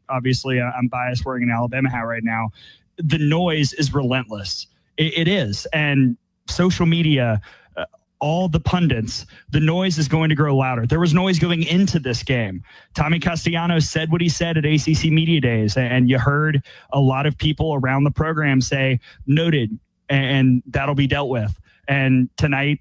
obviously I'm biased wearing an Alabama hat right now. The noise is relentless. It is. And social media, all the pundits, the noise is going to grow louder. There was noise going into this game. Tommy Castellanos said what he said at ACC Media Days, and you heard a lot of people around the program say, noted, and that'll be dealt with. And tonight,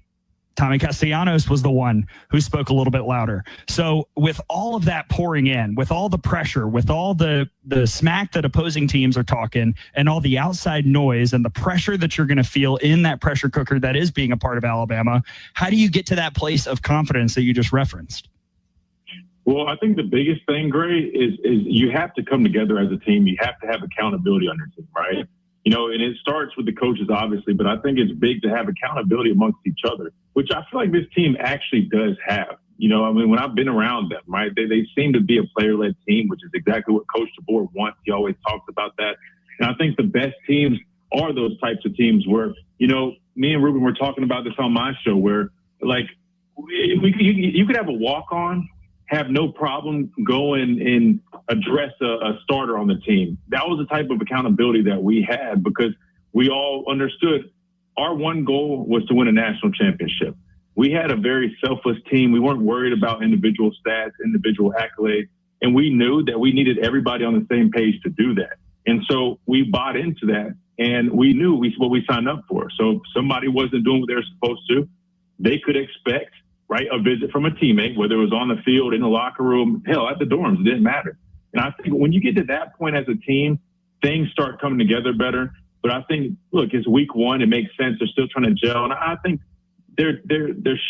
Tommy Castellanos was the one who spoke a little bit louder. So with all of that pouring in, with all the pressure, with all the smack that opposing teams are talking, and all the outside noise and the pressure that you're going to feel in that pressure cooker that is being a part of Alabama, how do you get to that place of confidence that you just referenced? Well, I think the biggest thing, Gray, is you have to come together as a team. You have to have accountability on your team, right? You know, and it starts with the coaches, obviously, but I think it's big to have accountability amongst each other, which I feel like this team actually does have. You know, I mean, when I've been around them, right, they seem to be a player-led team, which is exactly what Coach DeBoer wants. He always talks about that. And I think the best teams are those types of teams where, you know, me and Ruben were talking about this on my show where, like, you could have a walk-on, have no problem going and address a starter on the team. That was the type of accountability that we had because we all understood our one goal was to win a national championship. We had a very selfless team. We weren't worried about individual stats, individual accolades, and we knew that we needed everybody on the same page to do that. And so we bought into that, and we knew what we signed up for. So if somebody wasn't doing what they were supposed to, they could expect a visit from a teammate, whether it was on the field, in the locker room, hell, at the dorms, it didn't matter. And I think when you get to that point as a team, things start coming together better. But I think, look, it's week one. It makes sense. They're still trying to gel. And I think they're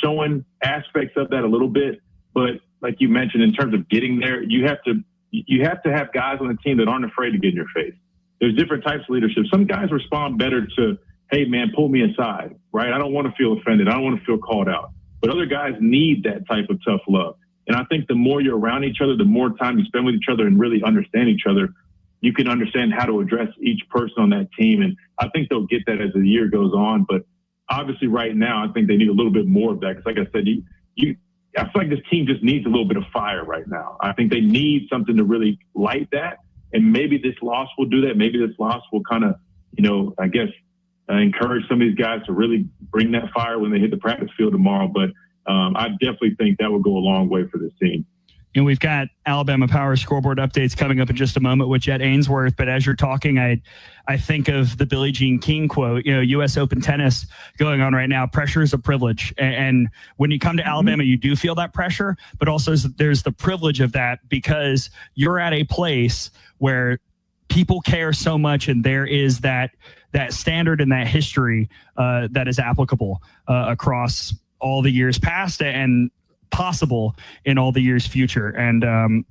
showing aspects of that a little bit. But like you mentioned, in terms of getting there, you have to have guys on the team that aren't afraid to get in your face. There's different types of leadership. Some guys respond better to, hey, man, pull me aside, right? I don't want to feel offended. I don't want to feel called out. But other guys need that type of tough love. And I think the more you're around each other, the more time you spend with each other and really understand each other, you can understand how to address each person on that team. And I think they'll get that as the year goes on. But obviously right now, I think they need a little bit more of that. Because like I said, I feel like this team just needs a little bit of fire right now. I think they need something to really light that. And maybe this loss will do that. Maybe this loss will kind of, encourage some of these guys to really bring that fire when they hit the practice field tomorrow. But I definitely think that will go a long way for this team. And we've got Alabama Power scoreboard updates coming up in just a moment with Jet Ainsworth. But as you're talking, I think of the Billie Jean King quote, U.S. Open tennis going on right now. Pressure is a privilege. And when you come to Alabama, you do feel that pressure, but also there's the privilege of that because you're at a place where people care so much and there is that standard and that history that is applicable across all the years past and possible in all the years future. And,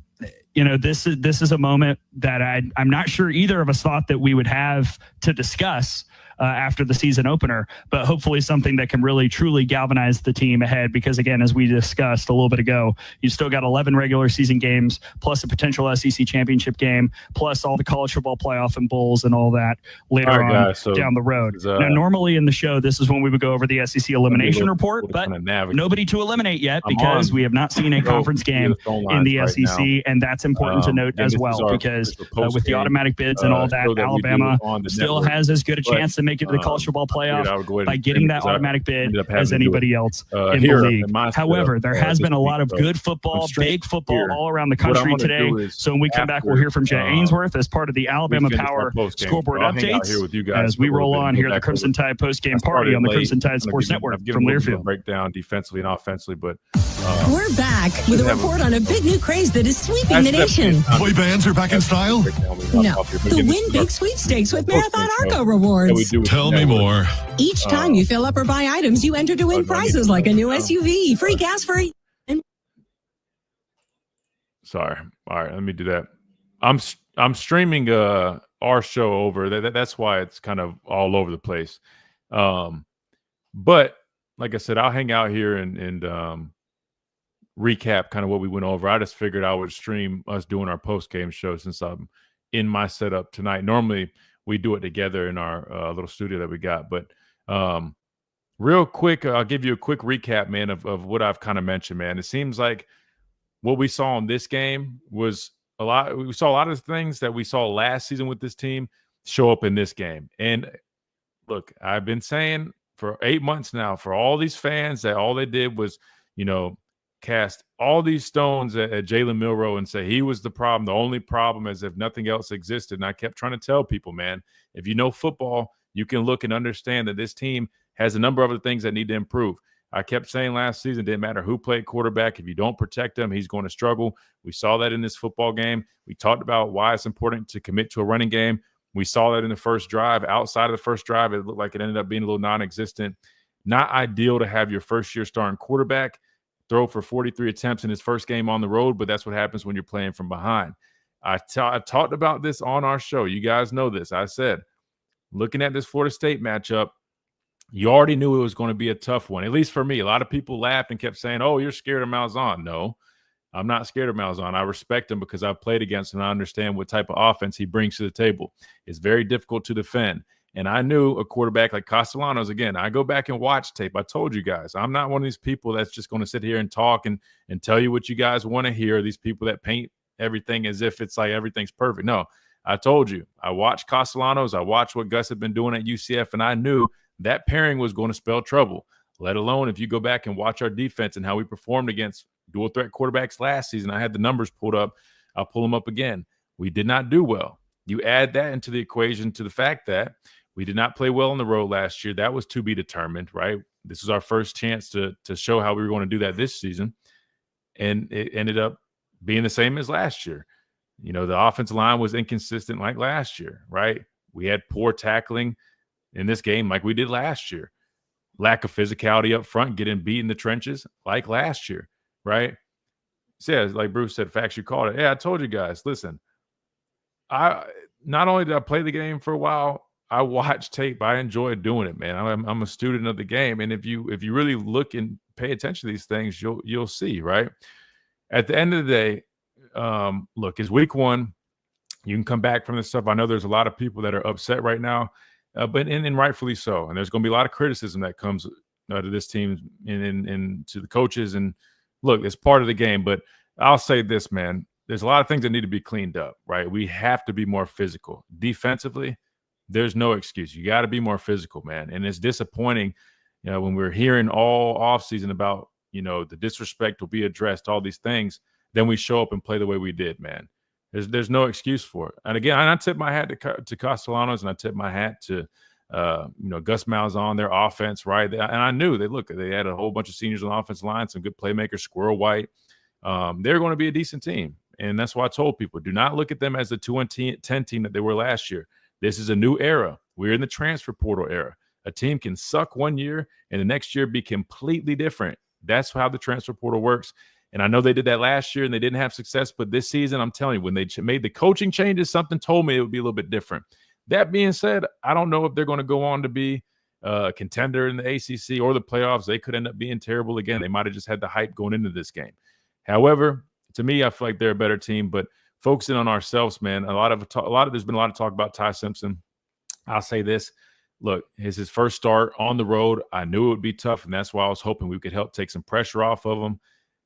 this is a moment that I'm not sure either of us thought that we would have to discuss after the season opener, but hopefully something that can really truly galvanize the team ahead. Because again, as we discussed a little bit ago, you still got 11 regular season games, plus a potential SEC championship game, plus all the college football playoff and bowls and all that later down the road. Now, normally in the show, this is when we would go over the SEC elimination report, but nobody to eliminate yet because we have not seen a conference game in the SEC. And that's important to note as well, because with the automatic bids and all that, Alabama still has as good a chance to make it to the college football playoff by getting that automatic bid as anybody else in the league. However, there has been a lot of good football, big football all around the country today. So when we come back, we'll hear from Jet Ainsworth as part of the Alabama Power scoreboard updates as we roll on here at the Crimson Tide postgame party on the Crimson Tide Sports Network from Learfield. Breakdown defensively and offensively, but we're back with a report on a big new craze that is sweeping the nation. Boy bands are back in style? No, the Win Big Sweepstakes with Marathon Arco rewards. Tell me more. Each time you fill up or buy items, you enter to win prizes like a new SUV, free gas for Sorry. All right, let me do that. I'm streaming our show over. That's why it's kind of all over the place. But like I said, I'll hang out here and recap kind of what we went over. I just figured I would stream us doing our post-game show since I'm in my setup tonight. Normally, we do it together in our little studio that we got. But real quick, I'll give you a quick recap, man, of what I've kind of mentioned, man. It seems like what we saw in this game was we saw a lot of things that we saw last season with this team show up in this game. And look, I've been saying for 8 months now, for all these fans, that all they did was, cast all these stones at Jalen Milroe and say he was the problem, the only problem, as if nothing else existed. And I kept trying to tell people, man, if you know football, you can look and understand that this team has a number of other things that need to improve. I kept saying last season, didn't matter who played quarterback. If you don't protect him, he's going to struggle. We saw that in this football game. We talked about why it's important to commit to a running game. We saw that in the first drive. Outside of the first drive, it looked like it ended up being a little non-existent. Not ideal to have your first-year starting quarterback throw for 43 attempts in his first game on the road, but that's what happens when you're playing from behind. I talked about this on our show. You guys know this. I said, looking at this Florida State matchup, you already knew it was going to be a tough one, at least for me. A lot of people laughed and kept saying, oh, you're scared of Malzahn. No, I'm not scared of Malzahn. I respect him because I've played against him and I understand what type of offense he brings to the table. It's very difficult to defend. And I knew a quarterback like Castellanos, again, I go back and watch tape. I told you guys, I'm not one of these people that's just going to sit here and talk and tell you what you guys want to hear. These people that paint everything as if it's like everything's perfect. No, I told you. I watched Castellanos. I watched what Gus had been doing at UCF, and I knew that pairing was going to spell trouble, let alone if you go back and watch our defense and how we performed against dual threat quarterbacks last season. I had the numbers pulled up. I'll pull them up again. We did not do well. You add that into the equation to the fact that we did not play well on the road last year. That was to be determined, right? This was our first chance to show how we were going to do that this season. And it ended up being the same as last year. The offensive line was inconsistent like last year, right? We had poor tackling in this game like we did last year. Lack of physicality up front, getting beat in the trenches like last year, right? So yeah, like Bruce said, facts, you called it. Yeah, I told you guys, listen, not only did I play the game for a while, I watch tape. I enjoy doing it, man. I'm a student of the game, and if you really look and pay attention to these things, you'll see, right? At the end of the day, look, it's week one. You can come back from this stuff. I know there's a lot of people that are upset right now, but and rightfully so. And there's going to be a lot of criticism that comes to this team and to the coaches. And look, it's part of the game. But I'll say this, man. There's a lot of things that need to be cleaned up, right? We have to be more physical. Defensively, there's no excuse. You got to be more physical, man. And it's disappointing, when we're hearing all offseason about, the disrespect will be addressed, all these things, then we show up and play the way we did, man. There's no excuse for it. And again, I tip my hat to Castellanos, and I tip my hat to, Gus Malzahn, their offense, right? And I knew they had a whole bunch of seniors on the offensive line, some good playmakers, Squirrel White. They're going to be a decent team. And that's why I told people, do not look at them as the 2-10 team that they were last year. This is a new era. We're in the transfer portal era. A team can suck one year and the next year be completely different. That's how the transfer portal works. And I know they did that last year and they didn't have success, but this season, I'm telling you, when they made the coaching changes, something told me it would be a little bit different. That being said, I don't know if they're going to go on to be a contender in the ACC or the playoffs. They could end up being terrible again. They might have just had the hype going into this game. However, to me, I feel like they're a better team, but focusing on ourselves, man. There's been a lot of talk about Ty Simpson. I'll say this. Look, his first start on the road. I knew it would be tough, and that's why I was hoping we could help take some pressure off of him.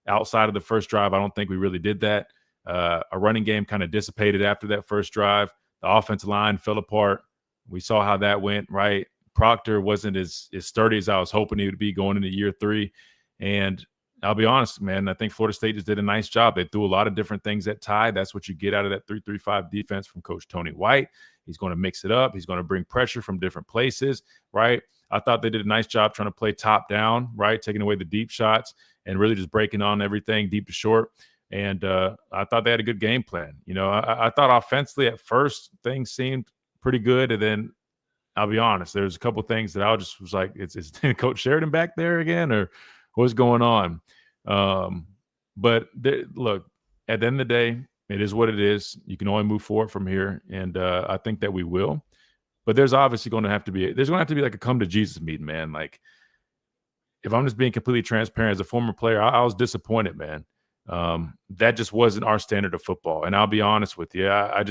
Outside of the first drive, I don't think we really did that. A running game kind of dissipated after that first drive. The offensive line fell apart. We saw how that went, right? Proctor wasn't as sturdy as I was hoping he would be going into year 3. And I'll be honest, man, I think Florida State just did a nice job. They threw a lot of different things at Ty. That's what you get out of that 3-3-5 defense from Coach Tony White. He's going to mix it up. He's going to bring pressure from different places, right? I thought they did a nice job trying to play top down, right? Taking away the deep shots and really just breaking on everything deep to short. And I thought they had a good game plan. I thought offensively at first things seemed pretty good. And then I'll be honest, there's a couple things that I just was like, is Coach Sheridan back there again or what's going on? But look, at the end of the day, it is what it is. You can only move forward from here. And I think that we will. But there's obviously going to have to be like a come to Jesus meeting, man. Like, if I'm just being completely transparent, as a former player, I was disappointed, man. That just wasn't our standard of football. And I'll be honest with you. I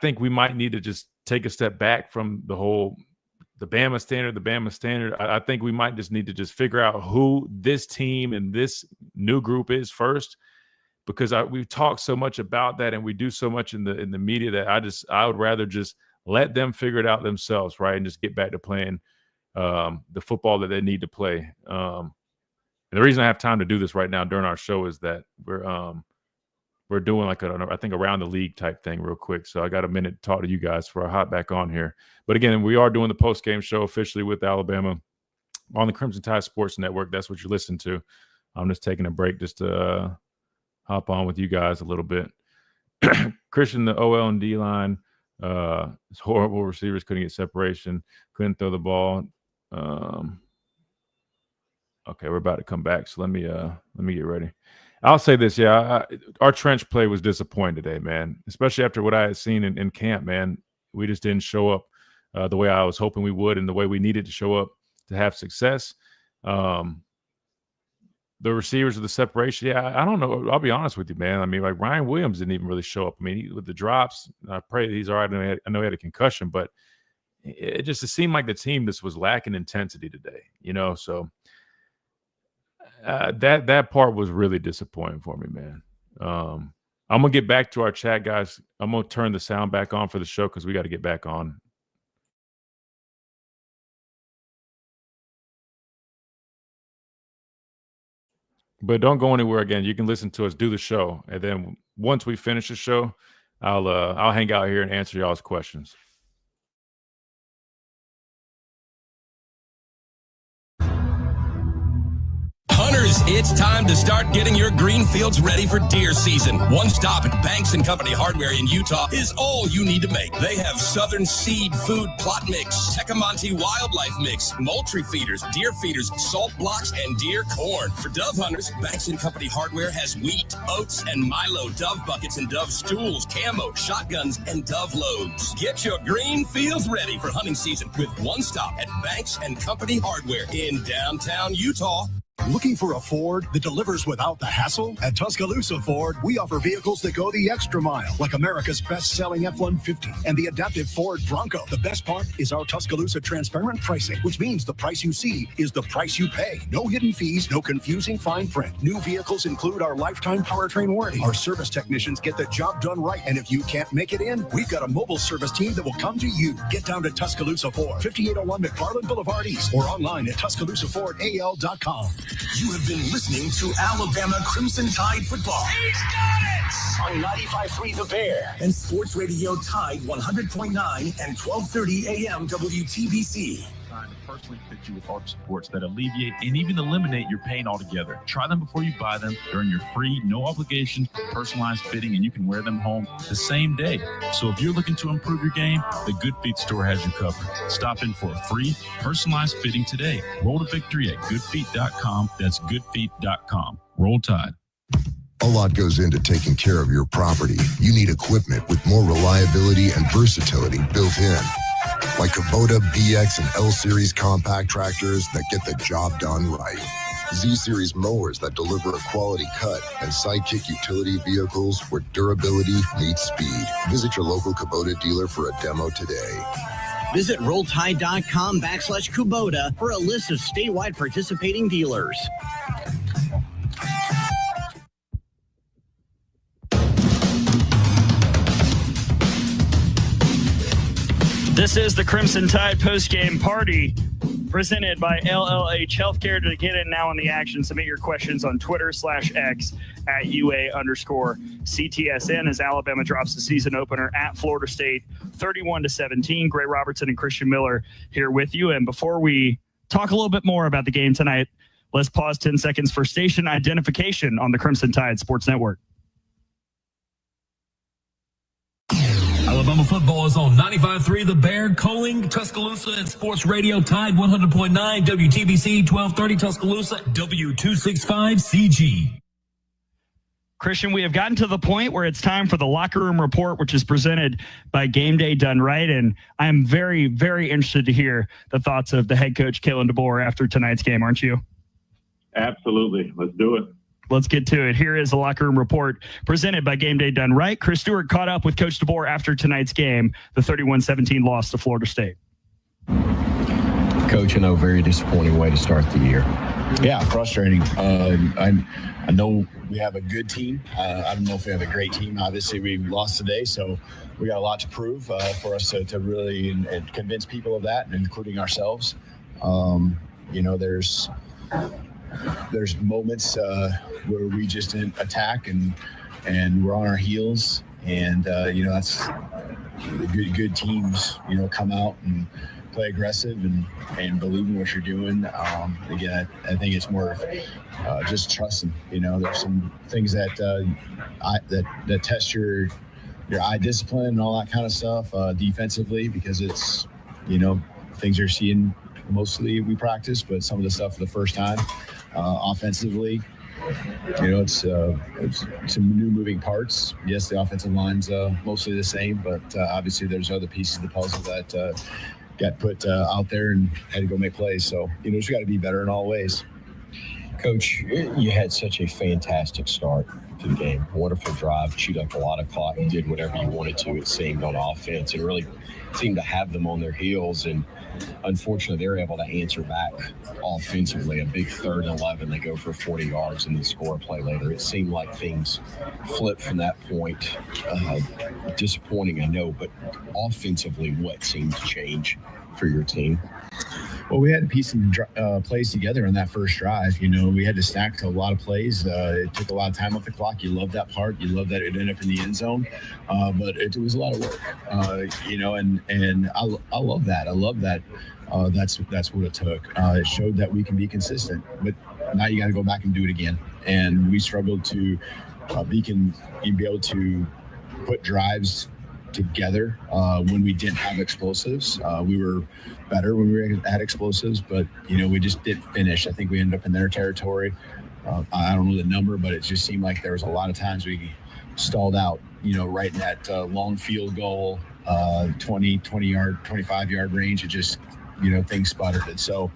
think we might need to just take a step back from the Bama standard. I think we might just need to just figure out who this team and this new group is first, because we talk so much about that and we do so much in the media that I would rather just let them figure it out themselves, right, and just get back to playing the football that they need to play. And the reason I have time to do this right now during our show is that we're doing like I think around the league type thing real quick. So I got a minute to talk to you guys before I hop back on here. But again, we are doing the post game show officially with Alabama on the Crimson Tide Sports Network. That's what you listen to. I'm just taking a break just to hop on with you guys a little bit. Christian, the OL and D line, it's horrible. Receivers couldn't get separation, couldn't throw the ball. Okay, we're about to come back, so let me get ready. I'll say this, our trench play was disappointing today, man. Especially after what I had seen in camp, man. We just didn't show up the way I was hoping we would, and the way we needed to show up to have success. The receivers with the separation, I don't know. I'll be honest with you, man. I mean, like Ryan Williams didn't even really show up. I mean, with the drops, I pray he's all right. I know he had a concussion, but it seemed like the team just was lacking intensity today, so that part was really disappointing for me, man. I'm going to get back to our chat, guys. I'm going to turn the sound back on for the show because we got to get back on. But don't go anywhere again. You can listen to us do the show, and then once we finish the show, I'll hang out here and answer y'all's questions. Hunters, it's time to start getting your green fields ready for deer season. One stop at Banks & Company Hardware in Utah is all you need to make. They have Southern Seed Food Plot Mix, Tecumseh Wildlife Mix, Moultrie Feeders, Deer Feeders, Salt Blocks, and Deer Corn. For dove hunters, Banks & Company Hardware has wheat, oats, and Milo, dove buckets and dove stools, camo, shotguns, and dove loads. Get your green fields ready for hunting season with one stop at Banks & Company Hardware in downtown Utah. Looking for a Ford that delivers without the hassle? At Tuscaloosa Ford, we offer vehicles that go the extra mile, like America's best-selling F-150 and the adaptive Ford Bronco. The best part is our Tuscaloosa transparent pricing, which means the price you see is the price you pay. No hidden fees, no confusing fine print. New vehicles include our lifetime powertrain warranty. Our service technicians get the job done right, and if you can't make it in, we've got a mobile service team that will come to you. Get down to Tuscaloosa Ford, 5801 McFarland Boulevard East, or online at TuscaloosaFordAL.com. You have been listening to Alabama Crimson Tide football. He's got it! On 95.3 The Bear. And Sports Radio Tide 100.9 and 1230 AM WTBC. Trying to personally fit you with arch supports that alleviate and even eliminate your pain altogether. Try them before you buy them. They're in your free, no obligation, personalized fitting, and you can wear them home the same day. So if you're looking to improve your game, the Good Feet store has you covered. Stop in for a free, personalized fitting today. Roll to victory at goodfeet.com. That's goodfeet.com. Roll Tide. A lot goes into taking care of your property. You need equipment with more reliability and versatility built in. Like Kubota BX and L-Series compact tractors that get the job done right. Z-Series mowers that deliver a quality cut, and Sidekick utility vehicles where durability meets speed. Visit your local Kubota dealer for a demo today. Visit rolltide.com/Kubota for a list of statewide participating dealers. This is the Crimson Tide postgame party presented by LLH Healthcare. To get in now on the action, submit your questions on Twitter/X at UA_CTSN as Alabama drops the season opener at Florida State 31-17. Gray Robertson and Christian Miller here with you. And before we talk a little bit more about the game tonight, let's pause 10 seconds for station identification on the Crimson Tide Sports Network. Alabama football is on 95.3 The Bear, Coling, Tuscaloosa, and Sports Radio Tide 100.9, WTBC 1230 Tuscaloosa, W265CG. Christian, we have gotten to the point where it's time for the locker room report, which is presented by Game Day Done Right. And I'm very, very interested to hear the thoughts of the head coach, Kalen DeBoer, after tonight's game, aren't you? Absolutely. Let's do it. Let's get to it. Here is the locker room report presented by Game Day Done Right. Chris Stewart caught up with Coach DeBoer after tonight's game, the 31-17 loss to Florida State. Coach, very disappointing way to start the year. Yeah, frustrating. I I know we have a good team. I don't know if we have a great team. Obviously, we lost today, so we got a lot to prove for us to really and convince people of that, including ourselves. There's moments where we just didn't attack and we're on our heels, and that's good teams. Come out and play aggressive and believe in what you're doing. Again, I think it's more just trusting. There's some things that test your eye discipline and all that kind of stuff defensively, because it's things you're seeing mostly we practice, but some of the stuff for the first time offensively. It's some new moving parts. Yes, the offensive line's mostly the same, but obviously there's other pieces of the puzzle that got put out there and had to go make plays. So, just got to be better in all ways. Coach, you had such a fantastic start to the game. Wonderful drive, chewed up a lot of clock, and did whatever you wanted to, it seemed, on offense, and really seemed to have them on their heels. And unfortunately, they were able to answer back offensively. A big 3rd and 11, they go for 40 yards and then score a play later. It seemed like things flipped from that point. Disappointing, I know, but offensively, what seemed to change for your team? Well, we had to piece some plays together in that first drive. We had to stack a lot of plays. It took a lot of time off the clock. You love that part. You love that it ended up in the end zone. But it was a lot of work, and I love that. I love that. That's what it took. It showed that we can be consistent, but now you got to go back and do it again. And we struggled to be able to put drives together when we didn't have explosives. We were better when we had explosives, but we just didn't finish. I think we ended up in their territory. I don't know the number, but it just seemed like there was a lot of times we stalled out, right in that long field goal, 20-yard, 25-yard range. It just, things sputtered. And so,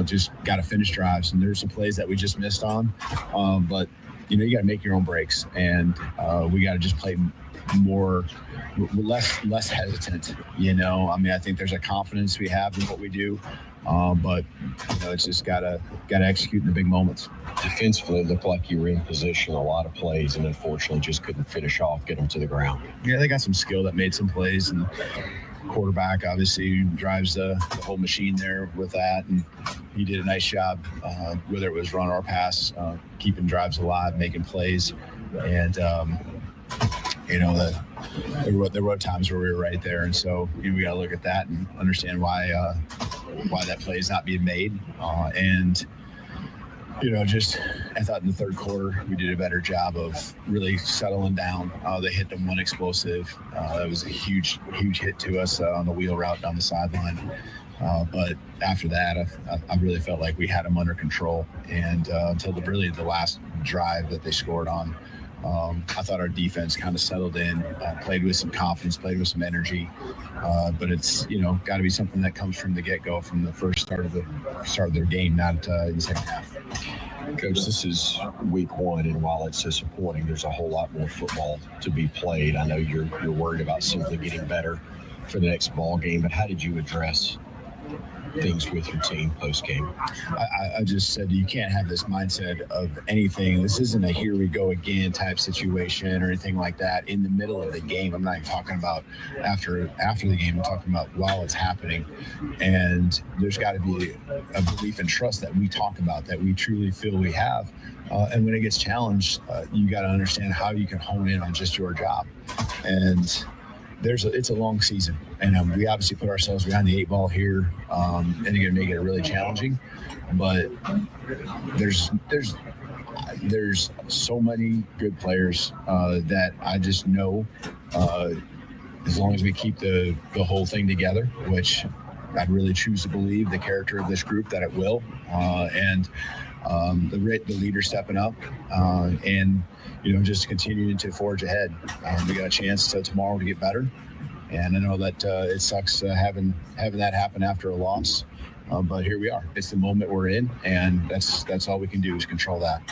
just got to finish drives. And there's some plays that we just missed on. But, you got to make your own breaks. And we got to just play less hesitant. I think there's a confidence we have in what we do, but it's just gotta execute in the big moments. Defensively, it looked like you were in position a lot of plays, and unfortunately just couldn't finish off, get them to the ground. Yeah, they got some skill that made some plays, and quarterback obviously drives the whole machine there with that, and he did a nice job, whether it was run or pass, keeping drives alive, making plays, and there were times where we were right there, and so we got to look at that and understand why that play is not being made. I thought in the third quarter we did a better job of really settling down. They hit them one explosive. That was a huge hit to us on the wheel route down the sideline. But after that, I really felt like we had them under control, and until the last drive that they scored on. I thought our defense kind of settled in, played with some confidence, played with some energy, but it's got to be something that comes from the get-go, from the first start of their game, not in the second half. Coach, this is week 1, and while it's disappointing, there's a whole lot more football to be played. I know you're worried about simply getting better for the next ball game, but how did you address things with your team post-game? I just said you can't have this mindset of anything. This isn't a here we go again type situation or anything like that in the middle of the game. I'm not even talking about after the game. I'm talking about while it's happening. And there's got to be a belief and trust that we talk about, that we truly feel we have. And when it gets challenged, you got to understand how you can hone in on just your job. And it's a long season, and we obviously put ourselves behind the 8 ball here, and you're going to make it really challenging. But there's so many good players that I just know, as long as we keep the whole thing together, which I really choose to believe the character of this group that it will, and the leader stepping up, and just continuing to forge ahead. We got a chance tomorrow to get better, and I know that it sucks having that happen after a loss, but here we are. It's the moment we're in, and that's all we can do is control that.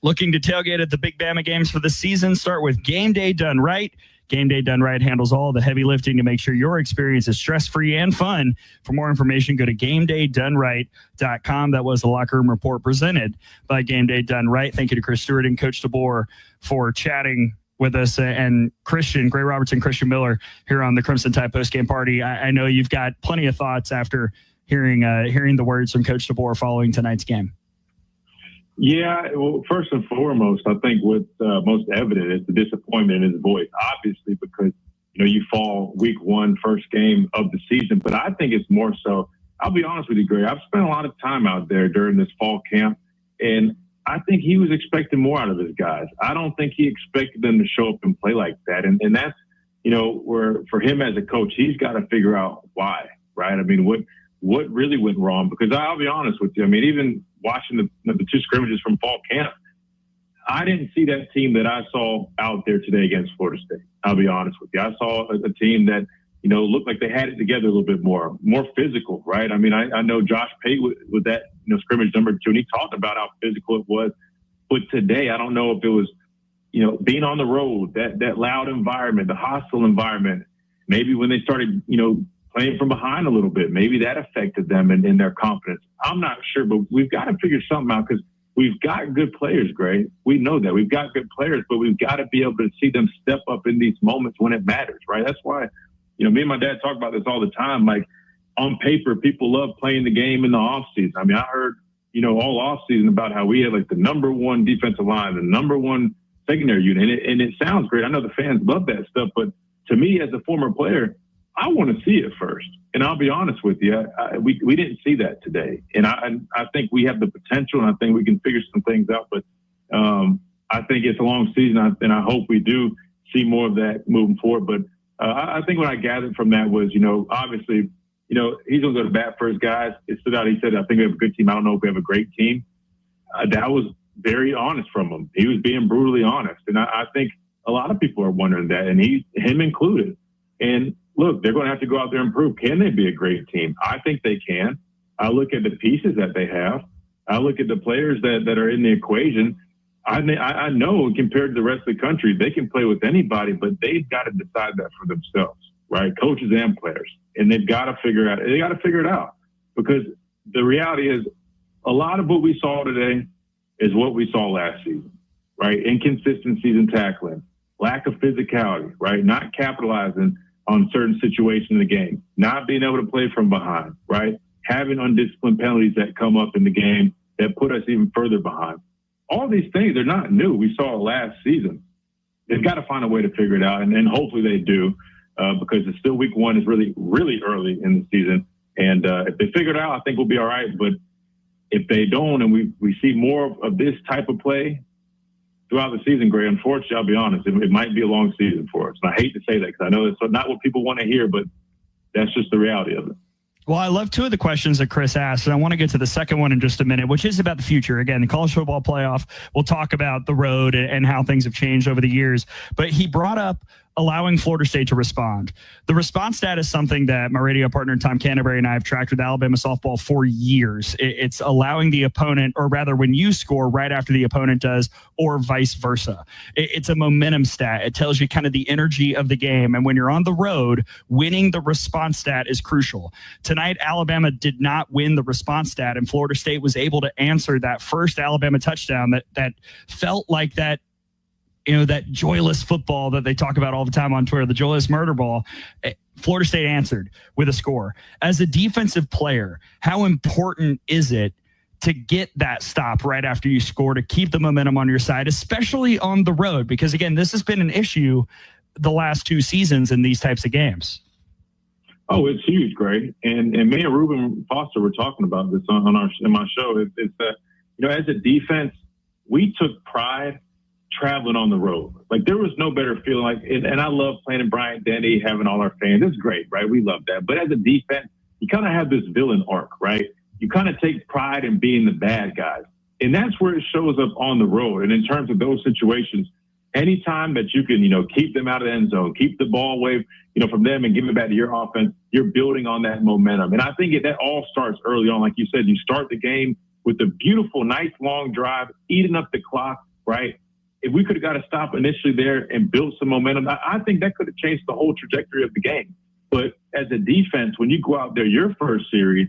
Looking to tailgate at the Big Bama games for the season? Start with Game Day done right. Game Day Done Right handles all the heavy lifting to make sure your experience is stress-free and fun. For more information, go to GameDayDoneRight.com. That was the Locker Room Report presented by Game Day Done Right. Thank you to Chris Stewart and Coach DeBoer for chatting with us, and Christian, Gray Robertson, Christian Miller here on the Crimson Tide postgame party. I know you've got plenty of thoughts after hearing the words from Coach DeBoer following tonight's game. Yeah, well, first and foremost, I think what's most evident is the disappointment in his voice, obviously, because, you fall week one, first game of the season. But I think it's more so, I'll be honest with you, Gray, I've spent a lot of time out there during this fall camp, and I think he was expecting more out of his guys. I don't think he expected them to show up and play like that. And that's, where for him as a coach, he's got to figure out why, right? I mean, what really went wrong? Because I'll be honest with you. I mean, even watching the two scrimmages from fall camp, I didn't see that team that I saw out there today against Florida State. I'll be honest with you. I saw a team that, looked like they had it together a little bit more physical, right? I mean, I know Josh Pate with that, scrimmage number 2, and he talked about how physical it was. But today, I don't know if it was, being on the road, that loud environment, the hostile environment, maybe when they started, playing from behind a little bit, maybe that affected them and their confidence. I'm not sure, but we've got to figure something out because we've got good players, Gray. We know that. We've got good players, but we've got to be able to see them step up in these moments when it matters, right? That's why, me and my dad talk about this all the time. Like, on paper, people love playing the game in the offseason. I mean, I heard, all offseason about how we had, like, the number one defensive line, the number one secondary unit, and it sounds great. I know the fans love that stuff, but to me, as a former player, I want to see it first. And I'll be honest with you, we didn't see that today. And I think we have the potential, and I think we can figure some things out. But I think it's a long season, and I hope we do see more of that moving forward. But I think what I gathered from that was, obviously, he's going to go to bat for his guys. It stood out. He said, I think we have a good team. I don't know if we have a great team. That was very honest from him. He was being brutally honest. And I think a lot of people are wondering that, and him included. And look, they're going to have to go out there and prove, can they be a great team? I think they can. I look at the pieces that they have. I look at the players that are in the equation. I know compared to the rest of the country, they can play with anybody, but they've got to decide that for themselves, right? Coaches and players. And they've got to figure it out because the reality is a lot of what we saw today is what we saw last season, right? Inconsistencies in tackling, lack of physicality, right? Not capitalizing on certain situations in the game, not being able to play from behind, right? Having undisciplined penalties that come up in the game that put us even further behind. All these things are not new. We saw it last season. They've got to find a way to figure it out, and hopefully they do because it's still week one is really, really early in the season. And if they figure it out, I think we'll be all right. But if they don't and we see more of this type of play throughout the season, Gray, unfortunately, I'll be honest, it might be a long season for us. And I hate to say that because I know that's not what people want to hear, but that's just the reality of it. Well, I love two of the questions that Chris asked, and I want to get to the second one in just a minute, which is about the future. Again, the college football playoff, we'll talk about the road and how things have changed over the years. But he brought up allowing Florida State to respond. The response stat is something that my radio partner, Tom Canterbury, and I have tracked with Alabama softball for years. It's allowing the opponent, or rather when you score right after the opponent does, or vice versa. It's a momentum stat. It tells you kind of the energy of the game. And when you're on the road, winning the response stat is crucial. Tonight, Alabama did not win the response stat, and Florida State was able to answer that first Alabama touchdown that felt like that, that joyless football that they talk about all the time on Twitter, the joyless murder ball. Florida State answered with a score. As a defensive player, how important is it to get that stop right after you score to keep the momentum on your side, especially on the road? Because, again, this has been an issue the last 2 seasons in these types of games. Oh, it's huge, Gray. And me and Reuben Foster were talking about this in my show. It's that, as a defense, we took pride traveling on the road. Like, there was no better feeling. And I love playing in Bryant-Denny, having all our fans. It's great, right? We love that. But as a defense, you kind of have this villain arc, right? You kind of take pride in being the bad guys. And that's where it shows up on the road. And in terms of those situations, anytime that you can, keep them out of the end zone, keep the ball away, from them and give it back to your offense, you're building on that momentum. And I think that all starts early on. Like you said, you start the game with a beautiful, nice, long drive, eating up the clock, right? if we could have got a stop initially there and built some momentum, I think that could have changed the whole trajectory of the game. But as a defense, when you go out there your first series,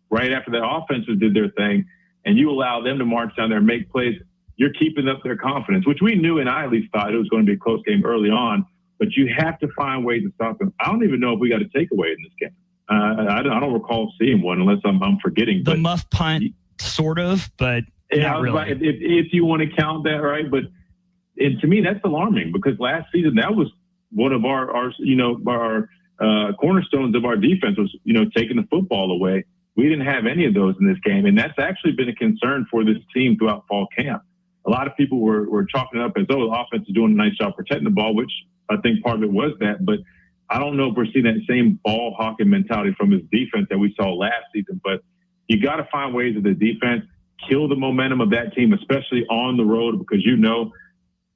right after the offenses did their thing, and you allow them to march down there and make plays, you're keeping up their confidence, which we knew, and I at least thought it was going to be a close game early on. But you have to find ways to stop them. I don't even know if we got a takeaway in this game. I don't recall seeing one unless I'm forgetting. The muff punt, sort of, but not really. Right, if you want to count that, right? But and to me, that's alarming because last season that was one of our cornerstones of our defense was taking the football away. We didn't have any of those in this game, and that's actually been a concern for this team throughout fall camp. A lot of people were chalking it up as, the offense is doing a nice job protecting the ball, which I think part of it was that. But I don't know if we're seeing that same ball hawking mentality from his defense that we saw last season. But you got to find ways of the defense kill the momentum of that team, especially on the road, because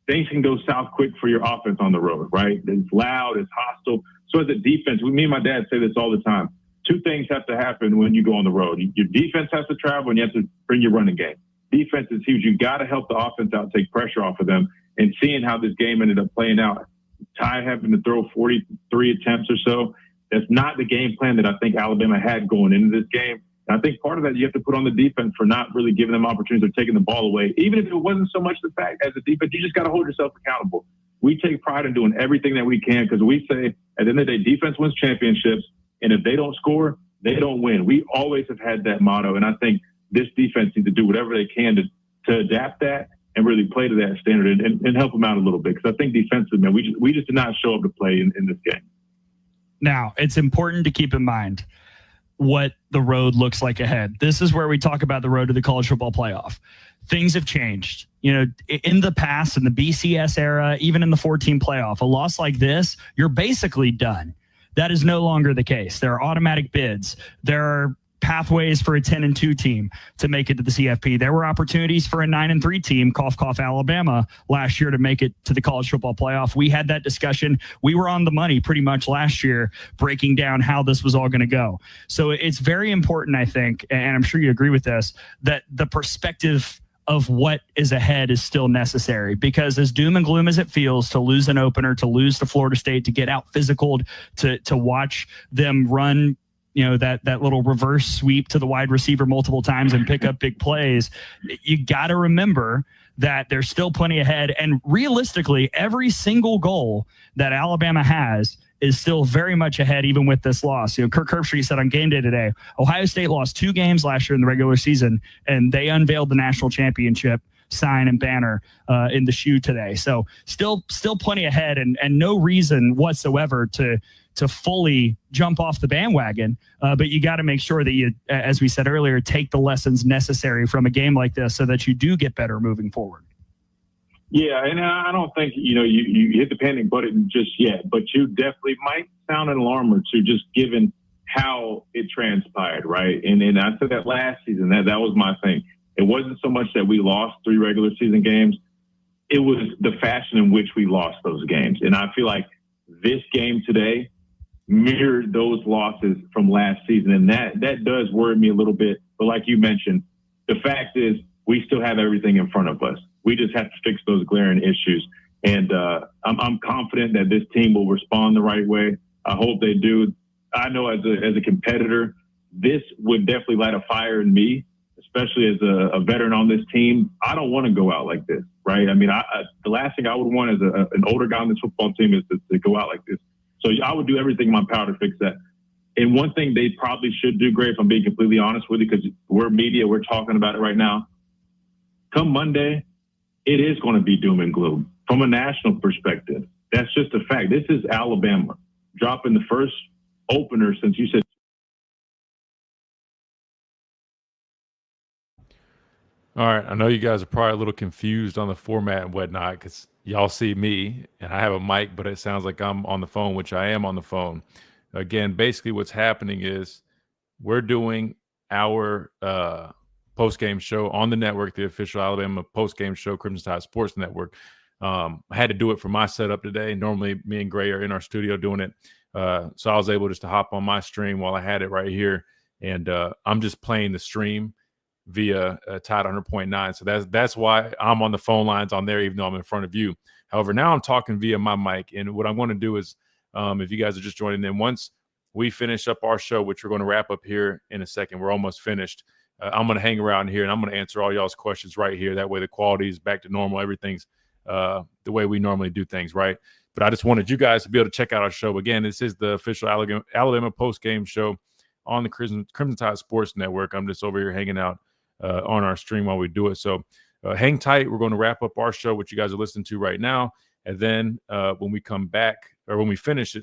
things can go south quick for your offense on the road, right? It's loud, it's hostile. So as a defense, me and my dad say this all the time. Two things have to happen when you go on the road. Your defense has to travel, and you have to bring your running game. Defense is huge. You got to help the offense out, take pressure off of them. And seeing how this game ended up playing out, Ty having to throw 43 attempts or so, that's not the game plan that I think Alabama had going into this game. And I think part of that you have to put on the defense for not really giving them opportunities or taking the ball away. Even if it wasn't so much the fact as a defense, you just got to hold yourself accountable. We take pride in doing everything that we can because we say at the end of the day, defense wins championships. And if they don't score, they don't win. We always have had that motto. And I think this defense needs to do whatever they can to adapt that and really play to that standard and help them out a little bit. Because I think defensively, man, we just did not show up to play in this game. Now, it's important to keep in mind what the road looks like ahead. This is where we talk about the road to the college football playoff. Things have changed. In the past, in the BCS era, even in the 14 playoff, a loss like this, you're basically done. That is no longer the case. There are automatic bids. There are pathways for a 10-2 team to make it to the CFP. There were opportunities for a 9-3 team, cough, cough, Alabama, last year to make it to the college football playoff. We had that discussion. We were on the money pretty much last year, breaking down how this was all going to go. So it's very important, I think, and I'm sure you agree with this, that the perspective of what is ahead is still necessary, because as doom and gloom as it feels to lose an opener, to lose to Florida State, to get out physicaled, to watch them run, that little reverse sweep to the wide receiver multiple times and pick up big plays, you got to remember that there's still plenty ahead. And realistically, every single goal that Alabama has is still very much ahead, even with this loss. Kirk Herbstreit said on Game Day today, Ohio State lost 2 games last year in the regular season, and they unveiled the national championship sign and banner in the shoe today. So still plenty ahead, and no reason whatsoever to fully jump off the bandwagon. But you got to make sure that you, as we said earlier, take the lessons necessary from a game like this so that you do get better moving forward. Yeah, and I don't think, you hit the panic button just yet, but you definitely might sound an alarm or two just given how it transpired, right? And I said that last season, that was my thing. It wasn't so much that we lost 3 regular season games. It was the fashion in which we lost those games. And I feel like this game today mirrored those losses from last season. And that does worry me a little bit. But like you mentioned, the fact is we still have everything in front of us. We just have to fix those glaring issues. And I'm confident that this team will respond the right way. I hope they do. I know as a competitor, this would definitely light a fire in me, especially as a veteran on this team. I don't want to go out like this, right? I mean, the last thing I would want as an older guy on this football team is to go out like this. So I would do everything in my power to fix that. And one thing they probably should do, Gray, if I'm being completely honest with you, because we're media, we're talking about it right now. Come Monday, it is going to be doom and gloom from a national perspective. That's just a fact. This is Alabama dropping the first opener since you said. All right. I know you guys are probably a little confused on the format and whatnot because y'all see me and I have a mic, but it sounds like I'm on the phone, which I am on the phone. Again, basically what's happening is we're doing our post-game show on the network, the official Alabama post-game show, Crimson Tide Sports Network. I had to do it for my setup today. Normally, me and Gray are in our studio doing it. So I was able just to hop on my stream while I had it right here. And I'm just playing the stream via Tide 100.9. So that's why I'm on the phone lines on there, even though I'm in front of you. However, now I'm talking via my mic. And what I'm going to do is, if you guys are just joining in, once we finish up our show, which we're going to wrap up here in a second, we're almost finished. I'm going to hang around here and I'm going to answer all y'all's questions right here. That way the quality is back to normal. Everything's the way we normally do things, right? But I just wanted you guys to be able to check out our show. Again, this is the official Alabama post-game show on the Crimson Tide Sports Network. I'm just over here hanging out on our stream while we do it. So hang tight. We're going to wrap up our show, which you guys are listening to right now. And then when we come back, or when we finish,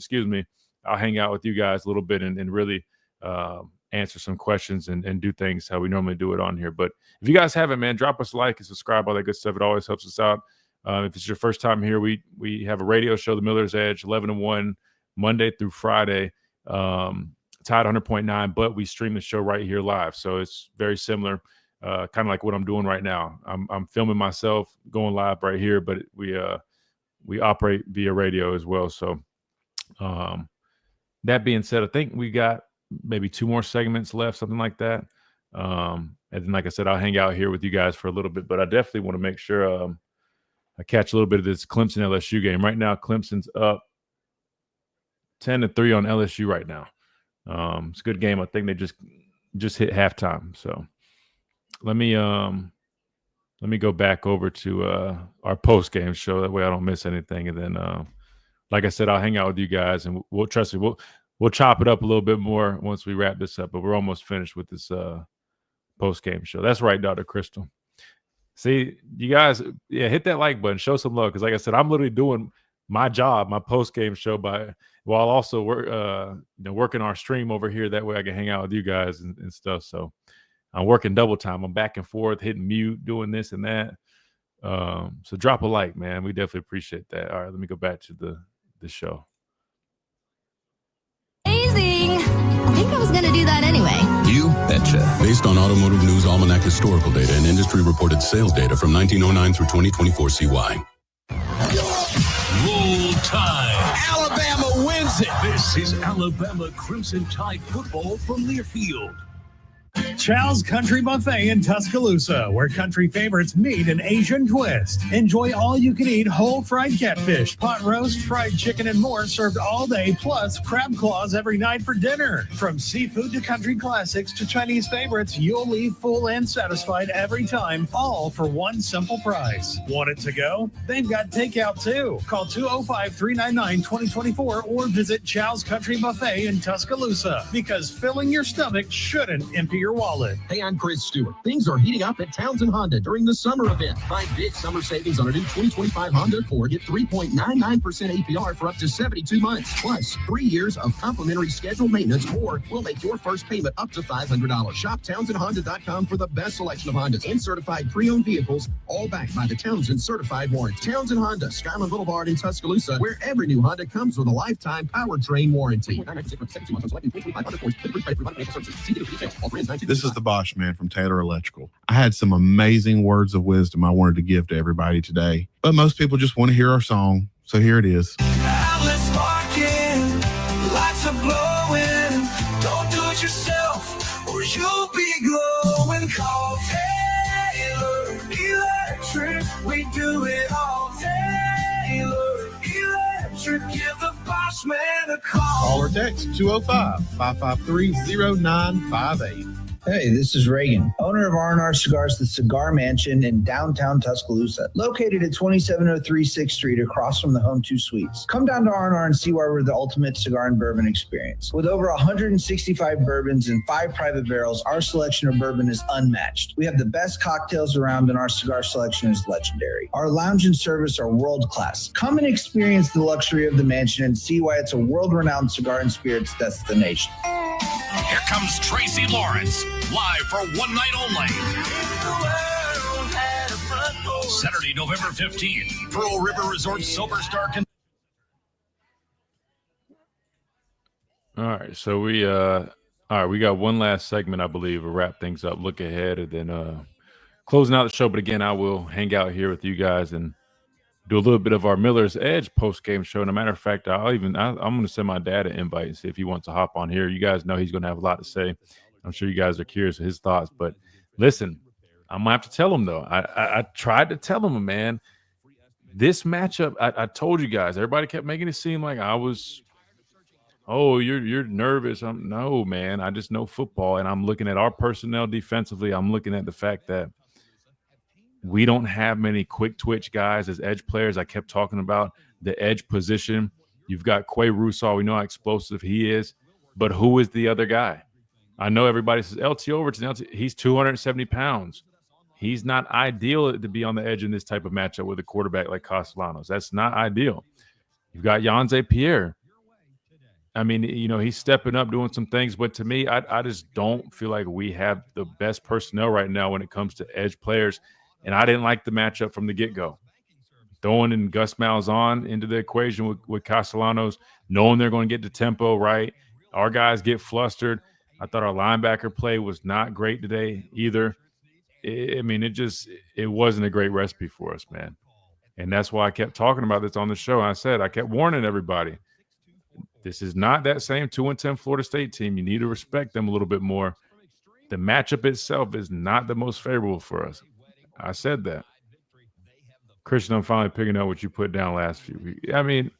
I'll hang out with you guys a little bit and really answer some questions and do things how we normally do it on here. But if you guys haven't, man, drop us a like and subscribe, all that good stuff. It always helps us out. If it's your first time here, we have a radio show, The Miller's Edge, 11 to 1, Monday through Friday, Tide 100.9, but we stream the show right here live. So it's very similar, kind of like what I'm doing right now. I'm filming myself going live right here, but we operate via radio as well. So that being said, I think we got maybe 2 more segments left, something like that. And then, like I said, I'll hang out here with you guys for a little bit, but I definitely want to make sure I catch a little bit of this Clemson LSU game. Right now, Clemson's up 10-3 on LSU right now. It's a good game. I think they just hit halftime. So let me go back over to our post game show. That way I don't miss anything. And then, like I said, I'll hang out with you guys, and we'll chop it up a little bit more once we wrap this up. But we're almost finished with this post game show. That's right, Dr. Crystal. See, you guys, hit that like button, show some love, because like I said, I'm literally doing my job, my post game show, while also working our stream over here. That way I can hang out with you guys and stuff. So I'm working double time. I'm back and forth, hitting mute, doing this and that. So drop a like, man. We definitely appreciate that. All right, let me go back to the show. Amazing. I think I was going to do that anyway. You betcha. Based on Automotive News Almanac historical data and industry reported sales data from 1909 through 2024 CY. Roll Tide. Alabama wins it. This is Alabama Crimson Tide football from Learfield. Chow's Country Buffet in Tuscaloosa, where country favorites meet an Asian twist. Enjoy all-you-can-eat whole fried catfish, pot roast, fried chicken, and more served all day, plus crab claws every night for dinner. From seafood to country classics to Chinese favorites, you'll leave full and satisfied every time, all for one simple price. Want it to go? They've got takeout too. Call 205-399-2024 or visit Chow's Country Buffet in Tuscaloosa, because filling your stomach shouldn't empty your wallet. Hey, I'm Chris Stewart. Things are heating up at Townsend Honda during the summer event. Find big summer savings on a new 2025 Honda Accord. Get 3.99% APR for up to 72 months. Plus, 3 years of complimentary scheduled maintenance, or we'll make your first payment up to $500. Shop TownsendHonda.com for the best selection of Hondas and certified pre-owned vehicles, all backed by the Townsend Certified Warranty. Townsend Honda, Skyland Boulevard in Tuscaloosa, where every new Honda comes with a lifetime powertrain warranty. This is the Bosch Man from Taylor Electrical. I had some amazing words of wisdom I wanted to give to everybody today, but most people just want to hear our song, so here it is. Outlets sparking, lights are glowing. Don't do it yourself, or you'll be glowing. Call Taylor Electric. We do it all. Taylor Electric. Give the Bosch Man a call. Call or text 205-553-0958. Hey, this is Reagan, owner of R&R Cigars, the Cigar Mansion in downtown Tuscaloosa, located at 2703 6th Street across from the Home 2 Suites. Come down to R&R and see why we're the ultimate cigar and bourbon experience. With over 165 bourbons and 5 private barrels, our selection of bourbon is unmatched. We have the best cocktails around, and our cigar selection is legendary. Our lounge and service are world-class. Come and experience the luxury of the mansion and see why it's a world-renowned cigar and spirits destination. Here comes Tracy Lawrence, live for one night only. Saturday, November 15th, Pearl River Resort Silver Star. All right, so we got one last segment, I believe, to wrap things up, look ahead, and then closing out the show. But again, I will hang out here with you guys and do a little bit of our Miller's Edge post-game show. And a matter of fact, I'm going to send my dad an invite and see if he wants to hop on here. You guys know he's going to have a lot to say. I'm sure you guys are curious of his thoughts. But Listen, I'm going to have to tell him, though. I tried to tell him, man, this matchup, I told you guys, everybody kept making it seem like I was, oh, you're nervous. No, man, I just know football, and I'm looking at our personnel defensively. I'm looking at the fact that we don't have many quick twitch guys as edge players. I kept talking about the edge position. You've got Quay Russaw. We know how explosive he is, but who is the other guy? I know everybody says LT Overton. He's 270 pounds. He's not ideal to be on the edge in this type of matchup with a quarterback like Castellanos. That's not ideal. You've got Yanze Pierre. I mean, he's stepping up, doing some things. But to me, I just don't feel like we have the best personnel right now when it comes to edge players. And I didn't like the matchup from the get-go. Throwing in Gus Malzahn into the equation with Castellanos, knowing they're going to get the tempo right. Our guys get flustered. I thought our linebacker play was not great today either. It wasn't a great recipe for us, man. And that's why I kept talking about this on the show. I kept warning everybody, this is not that same 2-10 Florida State team. You need to respect them a little bit more. The matchup itself is not the most favorable for us. I said that. Christian, I'm finally picking up what you put down last few weeks. I mean,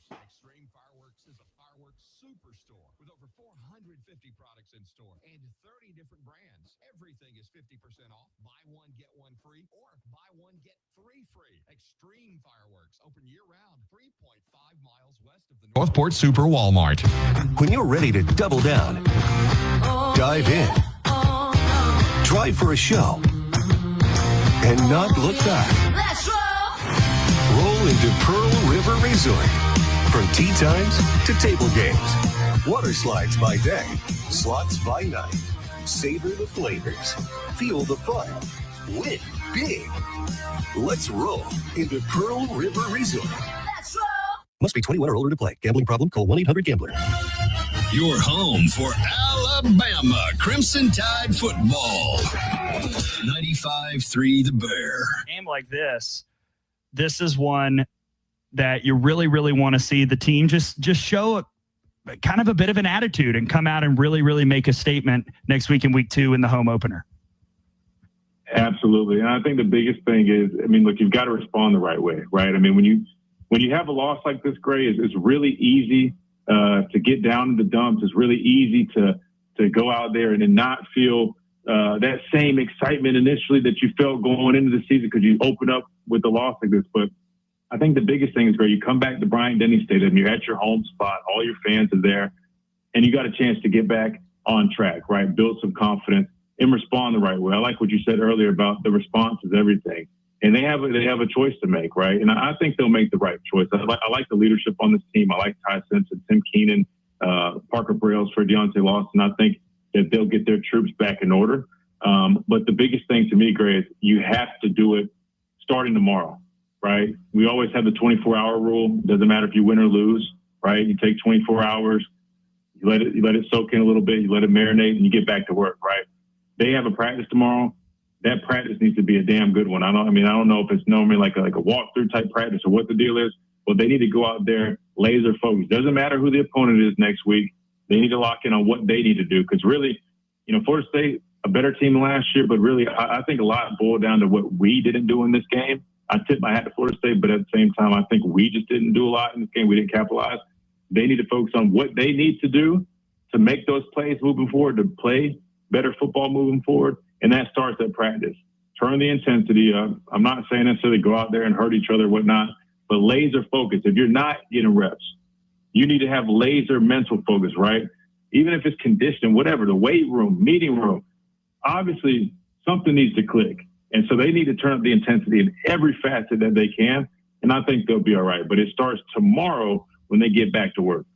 Northport Super Walmart. When you're ready to double down, dive in, drive for a show, and not look back. Let's roll! Roll into Pearl River Resort. From tee times to table games. Water slides by day, slots by night. Savor the flavors. Feel the fun. Win big. Let's roll into Pearl River Resort. Let's roll! Must be 21 or older to play. Gambling problem? Call 1-800-GAMBLER. Your home for Alabama Crimson Tide football. 95-3 the Bear. A game like this is one that you really, really want to see the team just show kind of a bit of an attitude and come out and really, really make a statement next week in week 2 in the home opener. Absolutely. And I think the biggest thing is, look, you've got to respond the right way, right? When you have a loss like this, Gray, it's really easy to get down in the dumps. It's really easy to go out there and then not feel that same excitement initially that you felt going into the season because you open up with a loss like this. But I think the biggest thing is, Gray, you come back to Bryant-Denny Stadium, you're at your home spot, all your fans are there, and you got a chance to get back on track, right? Build some confidence and respond the right way. I like what you said earlier about the response is everything. And they have a choice to make, right? And I think they'll make the right choice. I like the leadership on this team. I like Ty Simpson, Tim Keenan, Parker Brails for Deontay Lawson. I think that they'll get their troops back in order. But the biggest thing to me, Gray, is you have to do it starting tomorrow, right? We always have the 24-hour rule. Doesn't matter if you win or lose, right? You take 24 hours, you let it soak in a little bit, you let it marinate, and you get back to work, right? They have a practice tomorrow. That practice needs to be a damn good one. I don't know if it's normally like a walkthrough type practice or what the deal is, but they need to go out there laser focused. Doesn't matter who the opponent is next week. They need to lock in on what they need to do because really, Florida State, a better team than last year, but really I think a lot boiled down to what we didn't do in this game. I tip my hat to Florida State, but at the same time, I think we just didn't do a lot in this game. We didn't capitalize. They need to focus on what they need to do to make those plays moving forward, to play better football moving forward. And that starts at practice. Turn the intensity up. I'm not saying necessarily go out there and hurt each other or whatnot, but laser focus. If you're not getting reps, you need to have laser mental focus, right? Even if it's conditioning, whatever, the weight room, meeting room, obviously something needs to click. And so they need to turn up the intensity in every facet that they can. And I think they'll be all right. But it starts tomorrow when they get back to work.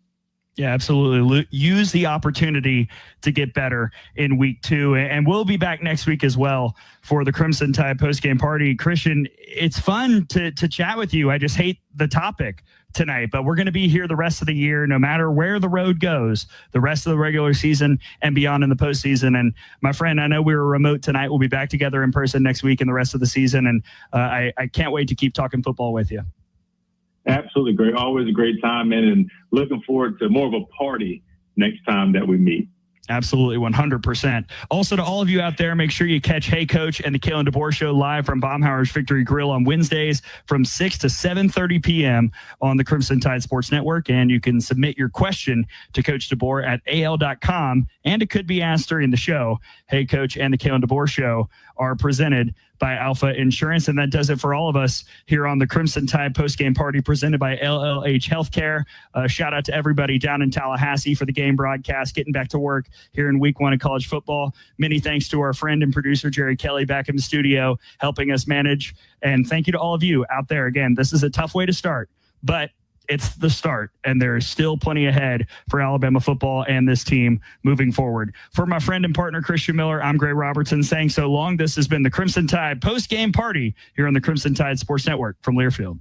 Yeah, absolutely. Use the opportunity to get better in week 2. And we'll be back next week as well for the Crimson Tide postgame party. Christian, it's fun to chat with you. I just hate the topic tonight, but we're going to be here the rest of the year, no matter where the road goes, the rest of the regular season and beyond in the postseason. And my friend, I know we were remote tonight. We'll be back together in person next week and the rest of the season. And I can't wait to keep talking football with you. Absolutely great. Always a great time, man, and looking forward to more of a party next time that we meet. Absolutely, 100%. Also, to all of you out there, make sure you catch Hey Coach and the Kalen DeBoer Show live from Baumhauer's Victory Grill on Wednesdays from 6 to 7:30 p.m. on the Crimson Tide Sports Network. And you can submit your question to Coach DeBoer at al.com, and it could be asked during the show. Hey Coach and the Kalen DeBoer Show are presented by Alpha Insurance, and that does it for all of us here on the Crimson Tide postgame party presented by LLH Healthcare. Shout out to everybody down in Tallahassee for the game broadcast, getting back to work here in week 1 of college football. Many thanks to our friend and producer Jerry Kelly back in the studio helping us manage, and thank you to all of you out there. Again, this is a tough way to start, but it's the start, and there is still plenty ahead for Alabama football and this team moving forward. For my friend and partner, Christian Miller, I'm Gray Robertson saying so long. This has been the Crimson Tide post-game party here on the Crimson Tide Sports Network from Learfield.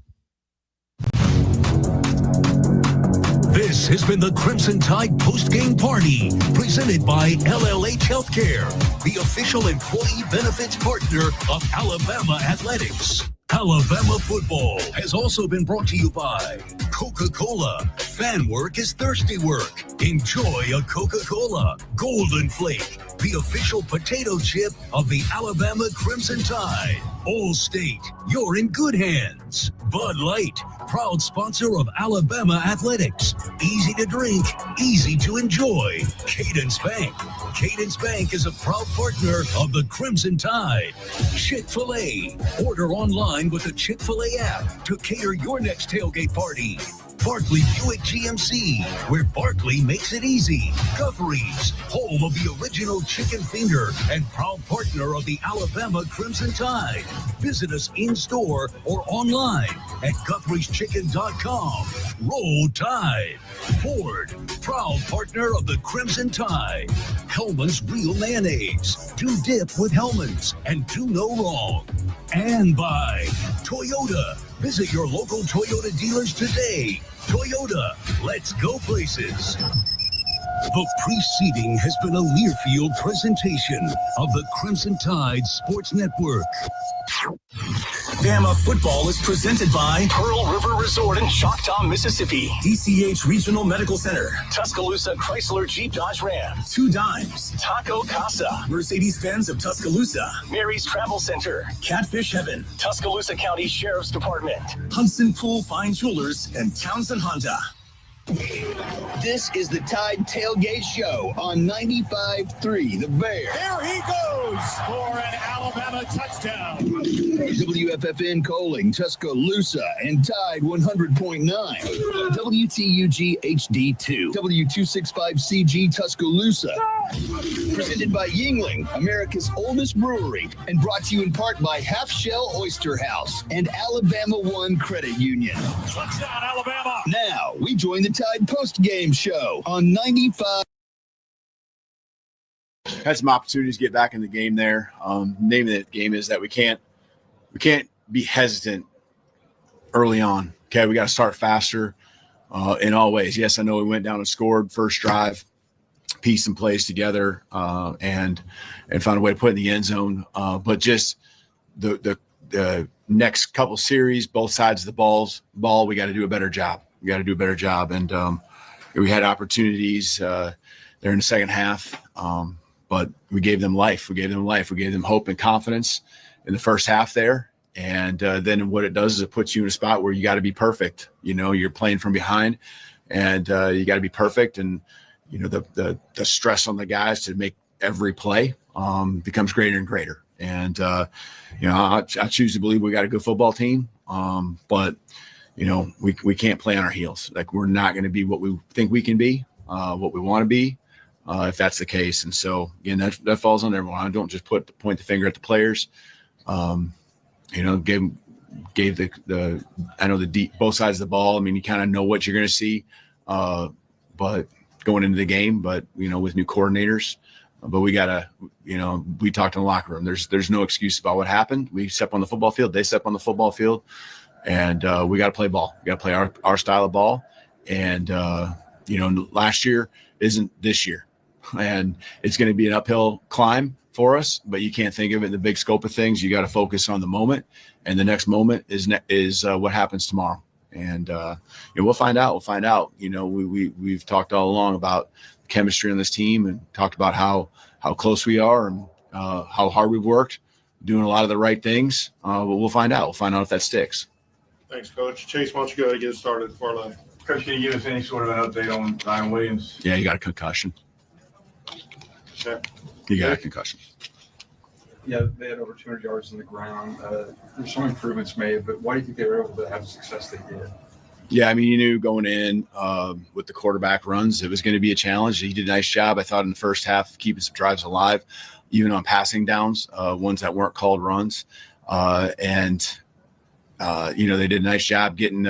This has been the Crimson Tide post-game party presented by LLH Healthcare, the official employee benefits partner of Alabama Athletics. Alabama football has also been brought to you by Coca-Cola. Fan work is thirsty work. Enjoy a Coca-Cola. Golden Flake, the official potato chip of the Alabama Crimson Tide. Allstate, you're in good hands. Bud Light, proud sponsor of Alabama Athletics. Easy to drink, easy to enjoy. Cadence Bank. Cadence Bank is a proud partner of the Crimson Tide. Chick-fil-A. Order online with the Chick-fil-A app to cater your next tailgate party. Barkley Buick GMC, where Barkley makes it easy. Guthrie's, home of the original chicken finger and proud partner of the Alabama Crimson Tide. Visit us in-store or online at Guthrie'sChicken.com. Roll Tide. Ford, proud partner of the Crimson Tide. Hellman's Real Mayonnaise. Do dip with Hellman's and do no wrong. And by Toyota. Visit your local Toyota dealers today. Toyota, let's go places. The preceding has been a Learfield presentation of the Crimson Tide Sports Network. Bama football is presented by Pearl River Resort in Choctaw, Mississippi. DCH Regional Medical Center. Tuscaloosa Chrysler Jeep Dodge Ram. Two Dimes. Taco Casa. Mercedes-Benz of Tuscaloosa. Mary's Travel Center. Catfish Heaven. Tuscaloosa County Sheriff's Department. Hudson Pool Fine Jewelers and Townsend Honda. This is the Tide Tailgate Show on 95.3 The Bear. There he goes for an Alabama touchdown. WFFN Coling, Tuscaloosa, and Tide 100.9. WTUG HD2, W265CG Tuscaloosa. Presented by Yingling, America's oldest brewery, and brought to you in part by Half Shell Oyster House and Alabama One Credit Union. Touchdown, Alabama. Now, we join the Tide post-game show on 95. Had some opportunities to get back in the game there. Name of the game is that we can't be hesitant early on. Okay, we got to start faster in all ways. Yes, I know we went down and scored first drive, pieced some plays together, and found a way to put it in the end zone. But just the next couple series, both sides of the ball, we got to do a better job. And we had opportunities there in the second half, but we gave them life. We gave them hope and confidence in the first half there. And then what it does is it puts you in a spot where you got to be perfect. You know, you're playing from behind, and you got to be perfect. And you know, the stress on the guys to make every play becomes greater and greater. And you know, I choose to believe we got a good football team, but you know, we can't play on our heels. Like, we're not going to be what we think we can be, what we want to be, if that's the case. And so, again, that falls on everyone. I don't just point the finger at the players. You know, gave the I know the deep both sides of the ball. I mean, you kind of know what you're going to see, but going into the game. But you know, with new coordinators, but we gotta, you know, we talked in the locker room. There's no excuse about what happened. We step on the football field. They step on the football field. And we got to play ball. We got to play our style of ball. And, you know, last year isn't this year. And it's going to be an uphill climb for us, but you can't think of it in the big scope of things. You got to focus on the moment. And the next moment is what happens tomorrow. And you know, we'll find out. You know, we've talked all along about chemistry on this team and talked about how close we are and how hard we've worked, doing a lot of the right things. But we'll find out. We'll find out if that sticks. Thanks, Coach. Chase, why don't you go ahead and get started far left? Coach, can you give us any sort of an update on Ryan Williams? Yeah, you got a concussion. Sure. You got a concussion. Yeah, they had over 200 yards on the ground. There's some improvements made, but why do you think they were able to have the success they did? Yeah, I mean, you knew going in with the quarterback runs, it was going to be a challenge. He did a nice job, I thought, in the first half, keeping some drives alive, even on passing downs, ones that weren't called runs. They did a nice job getting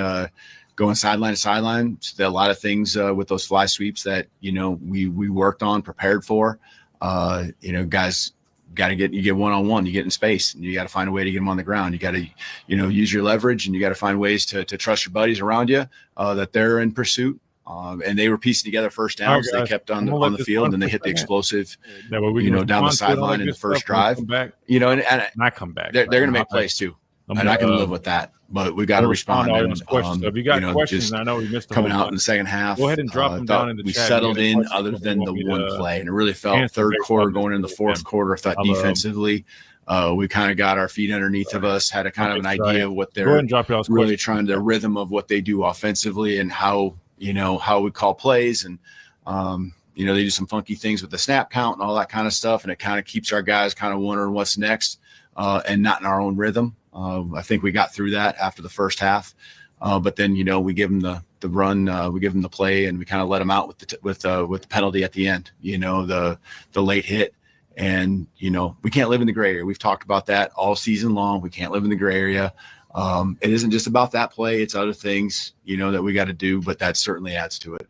going sideline to sideline. So a lot of things with those fly sweeps that, we worked on, prepared for. Guys got to get one-on-one, you get in space, and you got to find a way to get them on the ground. You got to, use your leverage, and you got to find ways to trust your buddies around you that they're in pursuit. And they were piecing together first downs. They kept on the field, and then they hit the explosive, down the sideline in the first drive. And not come back. They're going to make plays too, and I can live with that. But we got to respond. To questions. So if you got questions, I know we missed coming out in the second half. Go ahead and drop them down in the we chat. We settled in, other than the one play, and it really felt third quarter going into the fourth quarter. I thought defensively, we kind of got our feet underneath of us, had a kind of an idea of what they're really trying, the rhythm of what they do offensively, and how we call plays, and they do some funky things with the snap count and all that kind of stuff, and it kind of keeps our guys kind of wondering what's next, and not in our own rhythm. I think we got through that after the first half, but then we give them the run, we give them the play, and we kind of let them out with the penalty at the end. The late hit, and we can't live in the gray area. We've talked about that all season long. We can't live in the gray area. It isn't just about that play; it's other things that we got to do, but that certainly adds to it.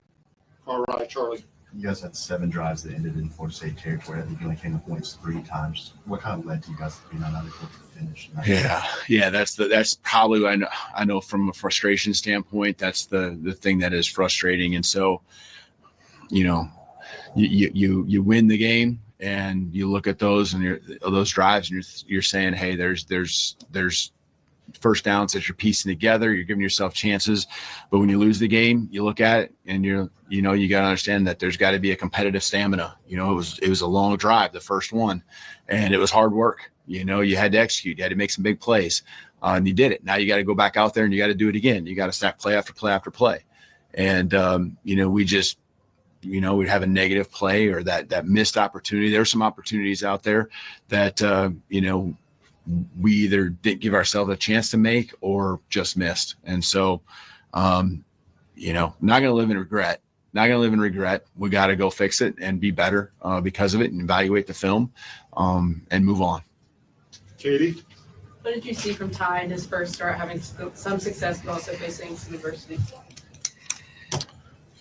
All right, Charlie. You guys had 7 drives that ended in Florida State territory. I think you only came to points 3 times. What kind of led to you guys being unable to finish? Yeah. That's probably what I know from a frustration standpoint. That's the thing that is frustrating. And so, you win the game, and you look at those and those drives, and you're saying, hey, there's first downs that you're piecing together, you're giving yourself chances. But when you lose the game, you look at it, and you got to understand that there's got to be a competitive stamina. It was a long drive, the first one, and it was hard work. You had to execute, you had to make some big plays, and you did it. Now you got to go back out there, and you got to do it again. You got to stack play after play after play. And we just we'd have a negative play or that missed opportunity. There were some opportunities out there that we either didn't give ourselves a chance to make or just missed. And so, not going to live in regret. We got to go fix it and be better because of it, and evaluate the film and move on. Katie? What did you see from Ty in his first start, having some success but also facing some adversity?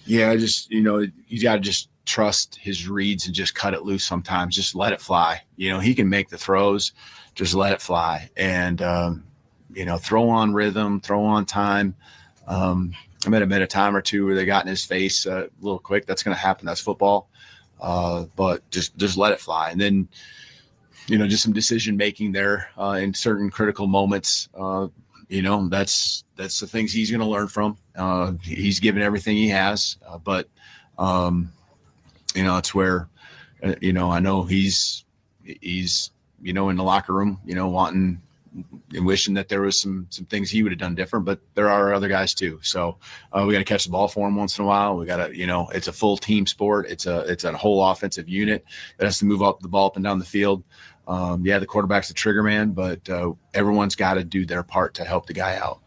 Yeah, just, you got to just trust his reads and just cut it loose sometimes. Just let it fly. He can make the throws. Just let it fly, and throw on rhythm, throw on time. I might have been a time or two where they got in his face a little quick. That's going to happen. That's football. But just let it fly, and then just some decision making there in certain critical moments. That's the things he's going to learn from. He's given everything he has, but it's where I know he's in the locker room, wanting and wishing that there was some things he would have done different, but there are other guys too. So we got to catch the ball for him once in a while. We got to, it's a full team sport. It's a whole offensive unit that has to move the ball up and down the field. The quarterback's the trigger man, but everyone's got to do their part to help the guy out.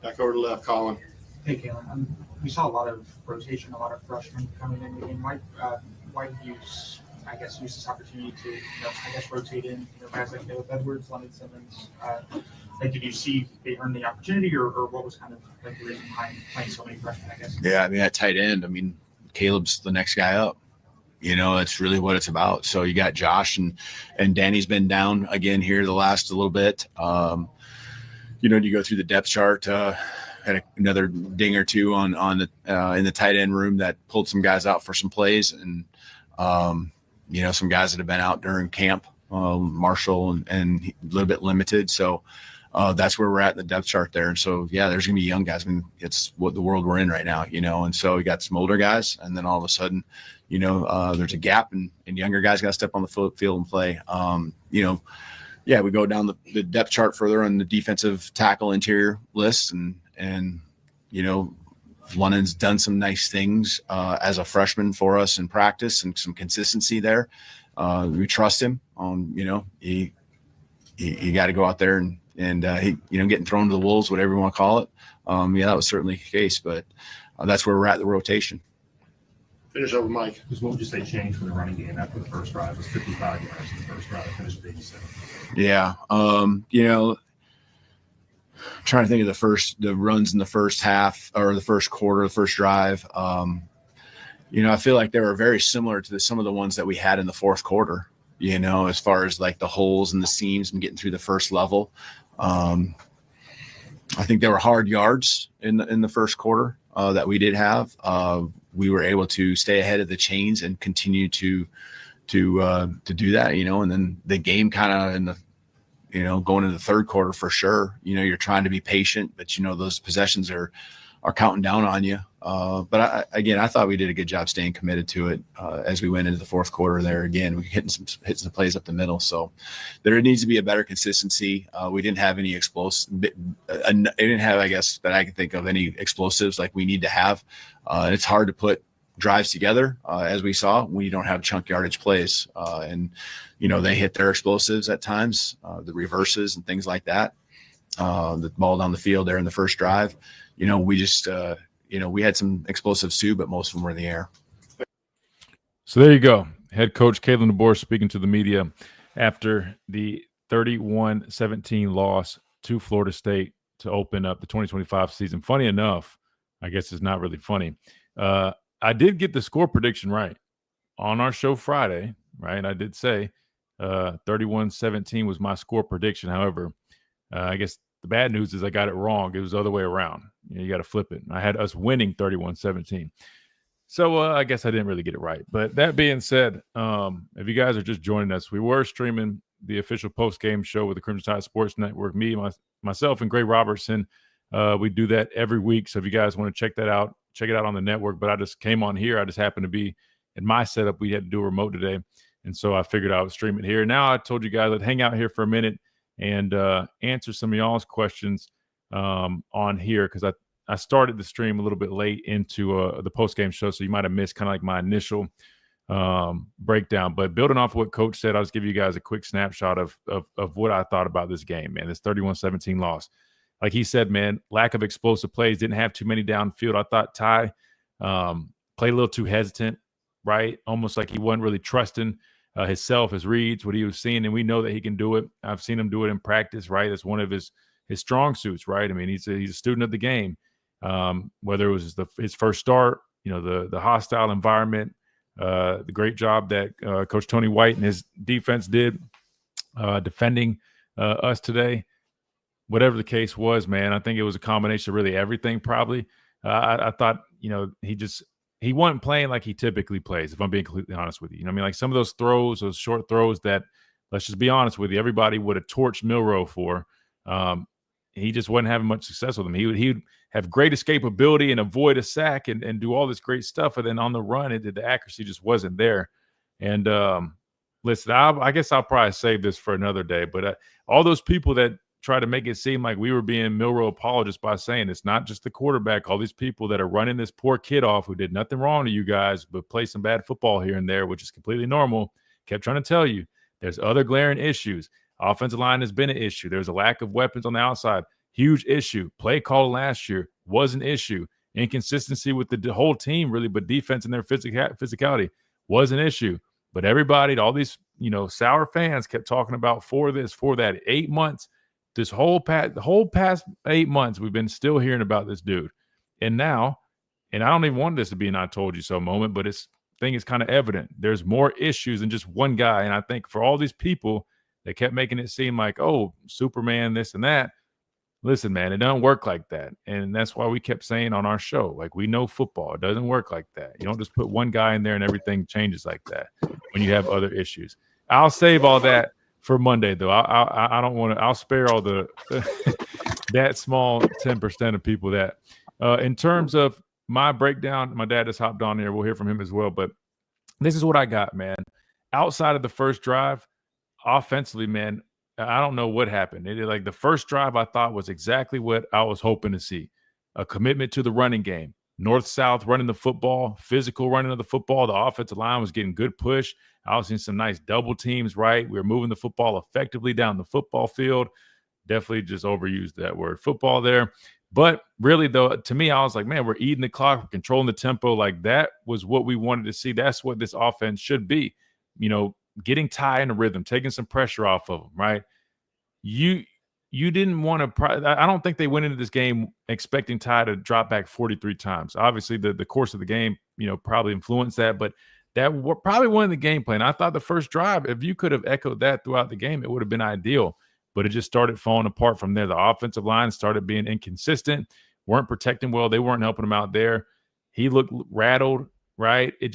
Back over to left, Colin. Hey, Kalen. We saw a lot of rotation, a lot of freshmen coming in the game. Why did you use this opportunity to, rotate in, guys like Caleb Edwards, London Simmons? Did you see they earned the opportunity, or what was kind of the reason behind playing so many freshmen, I guess? Yeah, at tight end, Caleb's the next guy up. It's really what it's about. So you got Josh and Danny's been down again here the last a little bit. You go through the depth chart, had another ding or two on the in the tight end room that pulled some guys out for some plays, and some guys that have been out during camp, Marshall and a little bit limited. So that's where we're at in the depth chart there. And so, yeah, there's going to be young guys. I mean, it's what the world we're in right now, and so we got some older guys, and then all of a sudden, there's a gap, and younger guys got to step on the field and play. Yeah, we go down the depth chart further on the defensive tackle interior list, and London's done some nice things as a freshman for us in practice and some consistency there. We trust him. He got to go out there and he, getting thrown to the wolves, whatever you want to call it. Yeah, that was certainly the case, but that's where we're at the rotation. Finish over, Mike. Just what would you say changed from the running game after the first drive? It was 55 yards in the first drive, finished at 87. Yeah. Trying to think of the runs in the first half or the first quarter, the first drive. I feel like they were very similar to some of the ones that we had in the fourth quarter, as far as like the holes and the seams and getting through the first level. I think there were hard yards in the first quarter that we did have. We were able to stay ahead of the chains and continue to do that, and then the game kind of in the, going into the third quarter for sure, you're trying to be patient, but those possessions are counting down on you. But I thought we did a good job staying committed to it as we went into the fourth quarter there. Again, we hitting some plays up the middle. So there needs to be a better consistency. We didn't have any explosives. I didn't have, I guess, that I can think of any explosives like we need to have. It's hard to put drives together, as we saw, when you don't have chunk yardage plays. And they hit their explosives at times, the reverses and things like that. The ball down the field there in the first drive. We just we had some explosives too, but most of them were in the air. So there you go. Head coach Kalen DeBoer speaking to the media after the 31-17 loss to Florida State to open up the 2025 season. Funny enough, I guess it's not really funny. I did get the score prediction right on our show Friday, right? I did say 31-17 was my score prediction. However, I guess the bad news is I got it wrong. It was the other way around. You got to flip it. I had us winning 31-17. So I guess I didn't really get it right. But that being said, if you guys are just joining us, we were streaming the official post-game show with the Crimson Tide Sports Network, myself and Gray Robertson. We do that every week. So if you guys want to check that out, check it out on the network. But I just came on here. I just happened to be in my setup. We had to do a remote today. And so I figured I would stream it here. Now I told you guys I'd hang out here for a minute and answer some of y'all's questions on here, because I started the stream a little bit late into the post-game show, so you might have missed kind of like my initial breakdown. But building off what Coach said, I'll just give you guys a quick snapshot of what I thought about this game, man, this 31-17 loss. Like he said, man, lack of explosive plays, didn't have too many downfield. I thought Ty played a little too hesitant, right? Almost like he wasn't really trusting himself, his reads, what he was seeing, and we know that he can do it. I've seen him do it in practice, right? It's one of his strong suits, right? I mean, he's a student of the game. Whether it was his first start, the hostile environment, the great job that Coach Tony White and his defense did defending us today. Whatever the case was, man, I think it was a combination of really everything. Probably, I thought, he wasn't playing like he typically plays, if I'm being completely honest with you. Like some of those throws, those short throws that, let's just be honest with you, everybody would have torched Milroe for. He just wasn't having much success with him. He would have great escapability and avoid a sack and do all this great stuff. And then on the run, the accuracy just wasn't there. And listen, I guess I'll probably save this for another day. But all those people that try to make it seem like we were being Milroe apologists by saying it's not just the quarterback, all these people that are running this poor kid off who did nothing wrong to you guys, but play some bad football here and there, which is completely normal, kept trying to tell you there's other glaring issues. Offensive line has been an issue. There's a lack of weapons on the outside. Huge issue. Play call last year was an issue. Inconsistency with the whole team, really, but defense and their physicality was an issue. But everybody, all these, sour fans kept talking about for this, for that. 8 months, the whole past 8 months, we've been still hearing about this dude. And now, and I don't even want this to be an I told you so moment, but it's thing is kind of evident. There's more issues than just one guy. And I think for all these people, they kept making it seem like, oh, Superman, this and that. Listen, man, it doesn't work like that. And that's why we kept saying on our show, like, we know football. It doesn't work like that. You don't just put one guy in there and everything changes like that when you have other issues. I'll save all that for Monday, though. I don't want to. I'll spare all the that small 10% of people that. In terms of my breakdown, my dad just hopped on here. We'll hear from him as well. But this is what I got, man. Outside of the first drive, offensively, man, I don't know what happened. Like the first drive, I thought was exactly what I was hoping to see: a commitment to the running game. North-south running the football, physical running of the football. The offensive line was getting good push. I was seeing some nice double teams, right? We were moving the football effectively down the football field. Definitely just overused that word football there. But really, though, to me, I was like, man, we're eating the clock. We're controlling the tempo. Like that was what we wanted to see. That's what this offense should be. Getting Ty in a rhythm, taking some pressure off of them, right? You didn't want to – I don't think they went into this game expecting Ty to drop back 43 times. Obviously, the course of the game, probably influenced that, but that probably wasn't the game plan. I thought the first drive, if you could have echoed that throughout the game, it would have been ideal, but it just started falling apart from there. The offensive line started being inconsistent, weren't protecting well. They weren't helping him out there. He looked rattled, right? It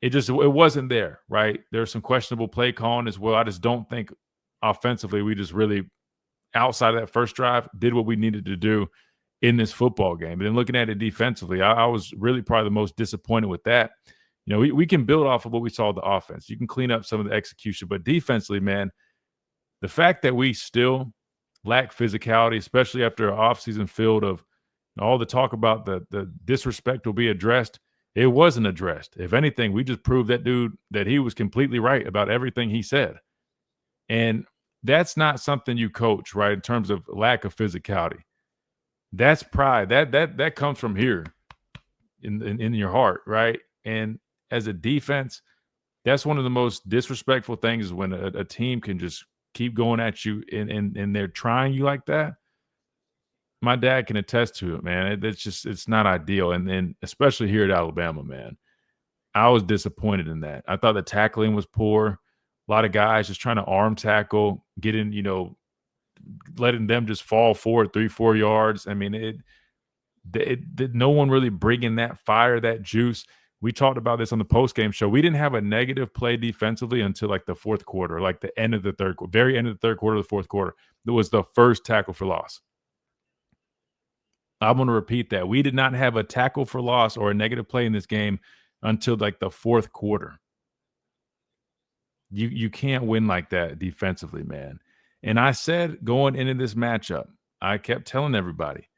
wasn't there, right? There's some questionable play calling as well. I just don't think offensively we just really – outside of that first drive, did what we needed to do in this football game. And then looking at it defensively, I was really probably the most disappointed with that. We can build off of what we saw with the offense. You can clean up some of the execution. But defensively, man, the fact that we still lack physicality, especially after an offseason filled of all the talk about the disrespect will be addressed, it wasn't addressed. If anything, we just proved that dude that he was completely right about everything he said. And that's not something you coach, right, in terms of lack of physicality. That's pride. That comes from here in your heart, right? And as a defense, that's one of the most disrespectful things is when a team can just keep going at you and they're trying you like that. My dad can attest to it, man. It's not ideal. And especially here at Alabama, man, I was disappointed in that. I thought the tackling was poor. A lot of guys just trying to arm tackle, getting, letting them just fall forward 3-4 yards. I mean, no one really bringing that fire, that juice. We talked about this on the postgame show. We didn't have a negative play defensively until like the fourth quarter, like the end of the third quarter, very end of the third quarter, the fourth quarter. That was the first tackle for loss. I'm going to repeat that. We did not have a tackle for loss or a negative play in this game until like the fourth quarter. You can't win like that defensively, man. And I said going into this matchup, I kept telling everybody,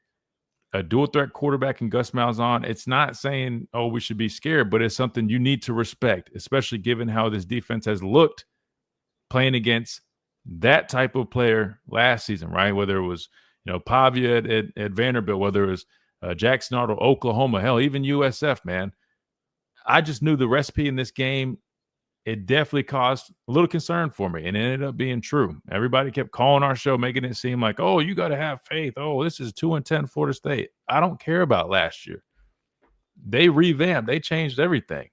a dual threat quarterback in Gus Malzahn, it's not saying, oh, we should be scared, but it's something you need to respect, especially given how this defense has looked playing against that type of player last season, right? Whether it was, Pavia at Vanderbilt, whether it was Jackson Arnold, Oklahoma, hell, even USF, man. I just knew the recipe in this game. It definitely caused a little concern for me, and it ended up being true. Everybody kept calling our show, making it seem like, oh, you got to have faith. Oh, this is 2-10 Florida State. I don't care about last year. They revamped. They changed everything,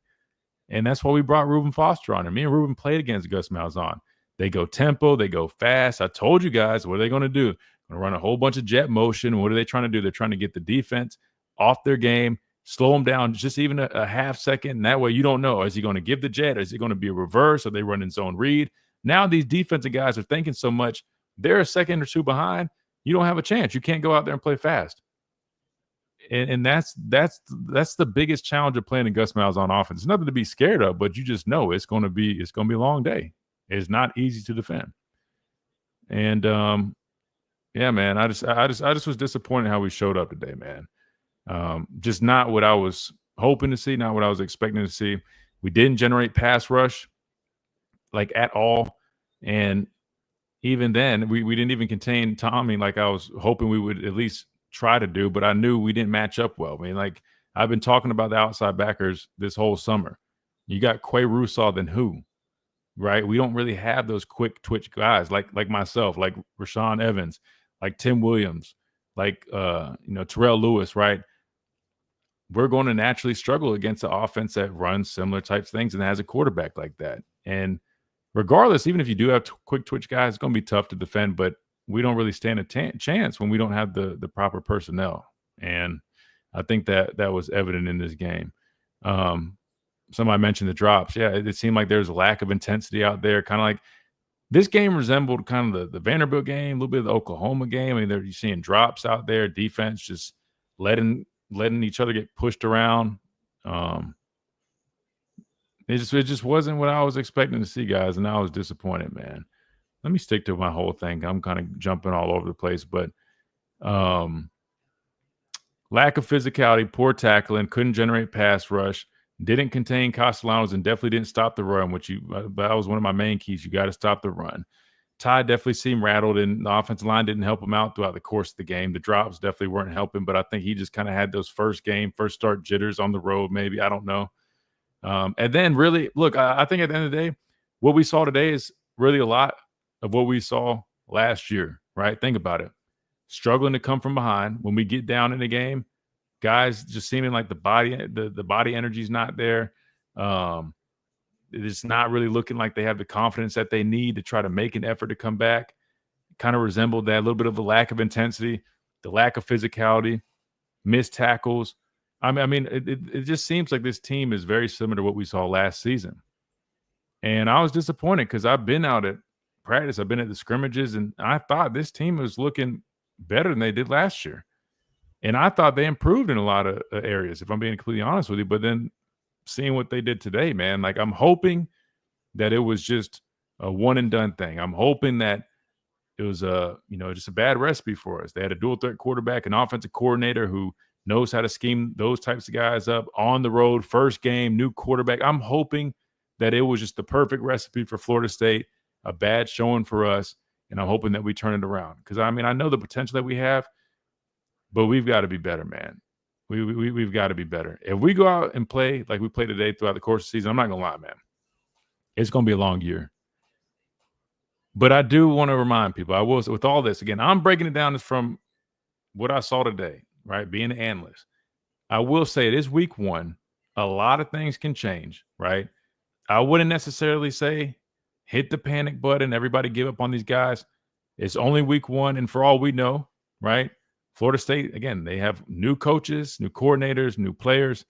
and that's why we brought Reuben Foster on. And me and Reuben played against Gus Malzahn. They go tempo. They go fast. I told you guys, what are they going to do? Going to run a whole bunch of jet motion. What are they trying to do? They're trying to get the defense off their game, slow them down just even a half second. And that way you don't know, is he going to give the jet? Is it going to be a reverse? Are they running zone read? Now these defensive guys are thinking so much, they're a second or two behind. You don't have a chance. You can't go out there and play fast. And that's the biggest challenge of playing in Gus Malzahn offense. It's nothing to be scared of, but you just know it's going to be a long day. It's not easy to defend. And yeah, man, I just was disappointed how we showed up today, man. Just not what I was hoping to see, not what I was expecting to see. We didn't generate pass rush like at all. And even then, we didn't even contain Tommy like I was hoping we would at least try to do, but I knew we didn't match up well. I mean, like I've been talking about the outside backers this whole summer. You got Quay Russaw, then who? Right? We don't really have those quick twitch guys like myself, like Rashawn Evans, like Tim Williams, like Terrell Lewis, right? We're going to naturally struggle against an offense that runs similar types of things and has a quarterback like that. And regardless, even if you do have quick twitch guys, it's going to be tough to defend, but we don't really stand a chance when we don't have the proper personnel. And I think that was evident in this game. Somebody mentioned the drops. Yeah, it seemed like there's a lack of intensity out there, kind of like this game resembled kind of the Vanderbilt game, a little bit of the Oklahoma game. I mean, you're seeing drops out there, defense just letting each other get pushed around. It just wasn't what I was expecting to see, guys, and I was disappointed, man. Let me stick to my whole thing. I'm kind of jumping all over the place, but lack of physicality, poor tackling, couldn't generate pass rush, didn't contain Castellanos, and definitely didn't stop the run, that was one of my main keys. You got to stop the run. Ty definitely seemed rattled, and the offensive line didn't help him out throughout the course of the game. The drops definitely weren't helping, but I think he just kind of had those first start jitters on the road, maybe. I don't know. And then really, look, I think at the end of the day, what we saw today is really a lot of what we saw last year, right? Think about it. Struggling to come from behind. When we get down in the game, guys just seeming like the body energy is not there. It's not really looking like they have the confidence that they need to try to make an effort to come back. Kind of resembled that, a little bit of a lack of intensity, the lack of physicality, missed tackles. I mean, it just seems like this team is very similar to what we saw last season. And I was disappointed because I've been out at practice. I've been at the scrimmages, and I thought this team was looking better than they did last year. And I thought they improved in a lot of areas, if I'm being completely honest with you. But then seeing what they did today, man, like I'm hoping that it was just a one and done thing. I'm hoping that it was just a bad recipe for us. They had a dual threat quarterback, an offensive coordinator who knows how to scheme those types of guys up on the road, first game, new quarterback. I'm hoping that it was just the perfect recipe for Florida State, a bad showing for us, and I'm hoping that we turn it around. Because, I mean, I know the potential that we have, but we've got to be better, man. We've got to be better. If we go out and play like we played today throughout the course of the season, I'm not going to lie, man. It's going to be a long year. But I do want to remind people, I will, with all this, again, I'm breaking it down from what I saw today, right, being an analyst. I will say it is week one. A lot of things can change, right? I wouldn't necessarily say hit the panic button, everybody give up on these guys. It's only week one, and for all we know, right, Florida State, again, they have new coaches, new coordinators, new players.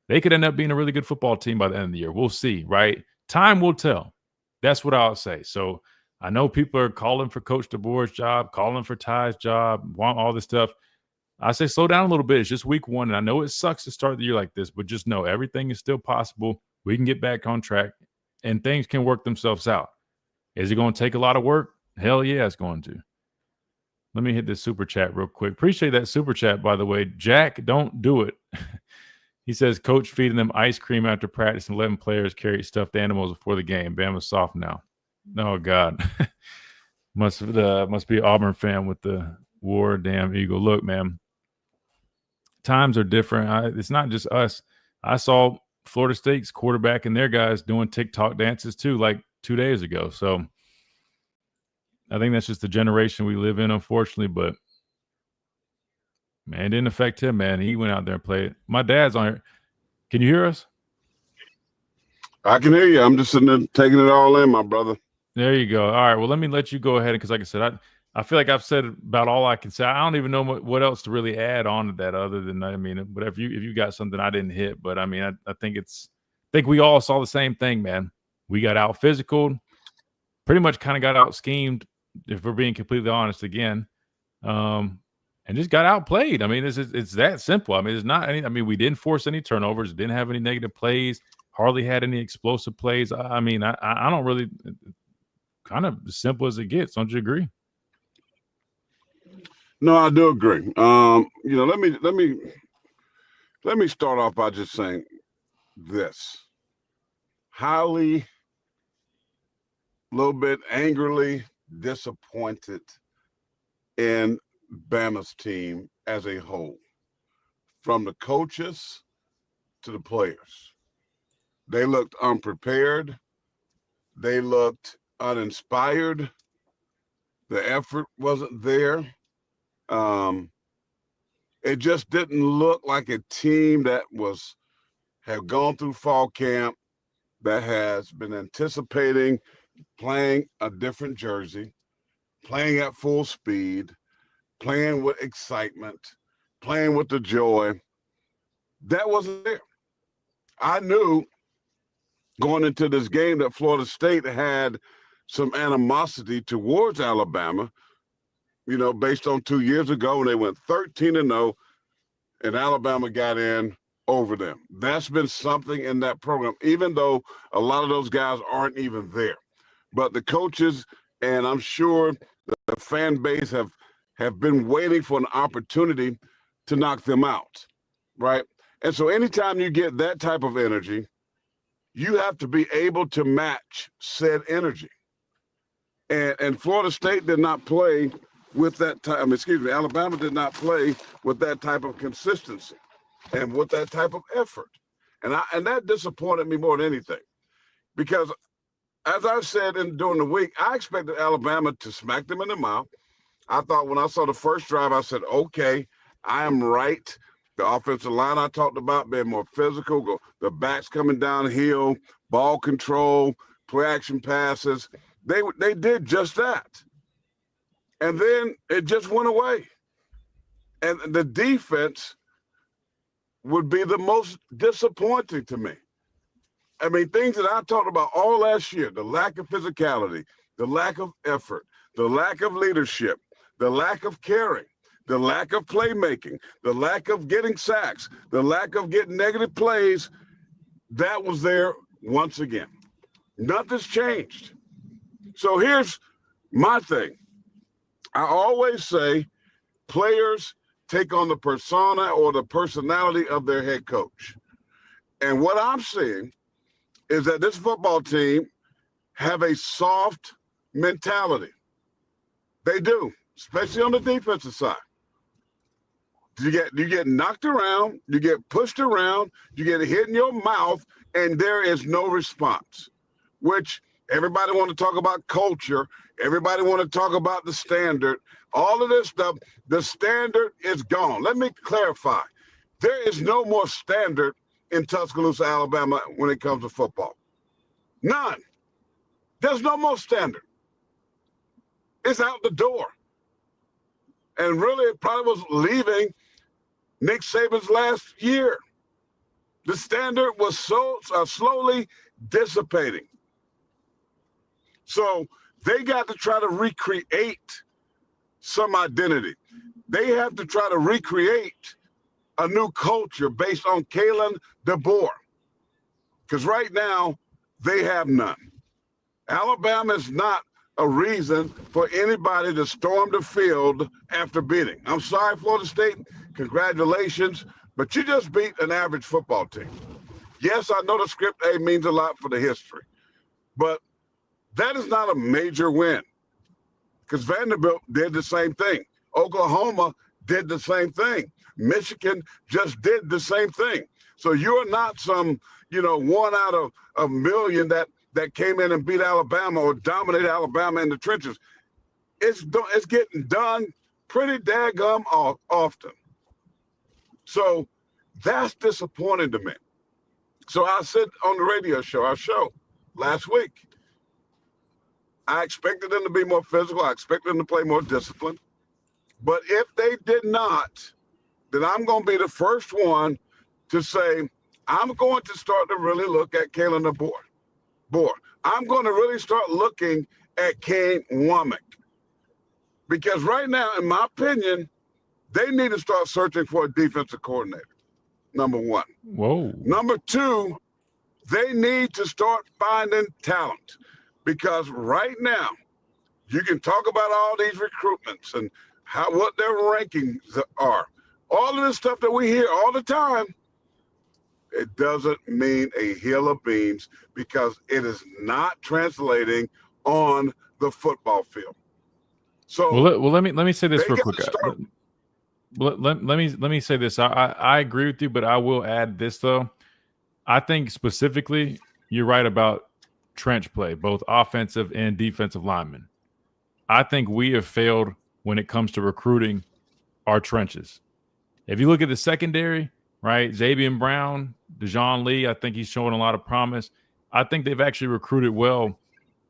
They could end up being a really good football team by the end of the year. We'll see, right? Time will tell. That's what I'll say. So I know people are calling for Coach DeBoer's job, calling for Ty's job, want all this stuff. I say slow down a little bit. It's just week one, and I know it sucks to start the year like this, but just know everything is still possible. We can get back on track, and things can work themselves out. Is it going to take a lot of work? Hell yeah, it's going to. Let me hit this super chat real quick. Appreciate that super chat, by the way. Jack, don't do it. He says, Coach feeding them ice cream after practice and 11 players carry stuffed animals before the game. Bama's soft now. Oh, God. must be an Auburn fan with the war damn eagle. Look, man, times are different. It's not just us. I saw Florida State's quarterback and their guys doing TikTok dances too, like 2 days ago. So I think that's just the generation we live in, unfortunately. But, man, it didn't affect him, man. He went out there and played. My dad's on here. Can you hear us? I can hear you. I'm just sitting there taking it all in, my brother. There you go. All right. Well, let me let you go ahead because, like I said, I feel like I've said about all I can say. I don't even know what else to really add on to that other than, I mean, whatever if you got something I didn't hit. But, I mean, I think we all saw the same thing, man. We got out physical, pretty much kind of got out schemed, if we're being completely honest again, and just got outplayed. I mean, it's that simple. I mean, it's not any. I mean, we didn't force any turnovers, didn't have any negative plays, hardly had any explosive plays. I mean, I don't really. Kind of as simple as it gets. Don't you agree? No, I do agree. Let me start off by just saying this: highly, a little bit angrily disappointed in Bama's team as a whole, from the coaches to the players. They looked unprepared. They looked uninspired. The effort wasn't there. It just didn't look like a team that have gone through fall camp, that has been anticipating playing a different jersey, playing at full speed, playing with excitement, playing with the joy. That wasn't there. I knew going into this game that Florida State had some animosity towards Alabama, you know, based on 2 years ago when they went 13-0 and Alabama got in over them. That's been something in that program, even though a lot of those guys aren't even there. But the coaches, and I'm sure the fan base have been waiting for an opportunity to knock them out, right? And so anytime you get that type of energy, you have to be able to match said energy. And Florida State did not play with that type, Alabama did not play with that type of consistency and with that type of effort. And that disappointed me more than anything. Because as I said during the week, I expected Alabama to smack them in the mouth. I thought when I saw the first drive, I said, okay, I am right. The offensive line I talked about being more physical, the backs coming downhill, ball control, play action passes. They did just that. And then it just went away. And the defense would be the most disappointing to me. I mean, things that I talked about all last year, the lack of physicality, the lack of effort, the lack of leadership, the lack of caring, the lack of playmaking, the lack of getting sacks, the lack of getting negative plays, that was there once again. Nothing's changed. So here's my thing. I always say players take on the persona or the personality of their head coach. And what I'm seeing is that this football team have a soft mentality. They do, especially on the defensive side. You get knocked around, you get pushed around, you get hit in your mouth, and there is no response, which everybody want to talk about culture. Everybody want to talk about the standard. All of this stuff, the standard is gone. Let me clarify. There is no more standard in Tuscaloosa, Alabama when it comes to football. None. There's no more standard. It's out the door. And really, it probably was leaving Nick Saban's last year. The standard was so slowly dissipating. So they got to try to recreate some identity. They have to try to recreate a new culture based on Kalen DeBoer. Because right now, they have none. Alabama is not a reason for anybody to storm the field after beating. I'm sorry, Florida State, congratulations, but you just beat an average football team. Yes, I know the script A means a lot for the history, but that is not a major win because Vanderbilt did the same thing. Oklahoma did the same thing. Michigan just did the same thing. So you're not some, one out of a million that came in and beat Alabama or dominated Alabama in the trenches. It's getting done pretty daggum often. So that's disappointing to me. So I said on the radio show, our show last week, I expected them to be more physical. I expected them to play more disciplined. But if they did not, then I'm going to be the first one to say, I'm going to start to really look at Kalen DeBoer. I'm going to really start looking at Kane Womack. Because right now, in my opinion, they need to start searching for a defensive coordinator, number one. Whoa. Number two, they need to start finding talent. Because right now, you can talk about all these recruitments and what their rankings are. All of this stuff that we hear all the time, it doesn't mean a hill of beans because it is not translating on the football field. So let me say this real quick. Let me say this. I agree with you, but I will add this though. I think specifically you're right about trench play, both offensive and defensive linemen. I think we have failed when it comes to recruiting our trenches. If you look at the secondary, right, Xavier Brown, Dejon Lee, I think he's showing a lot of promise. I think they've actually recruited well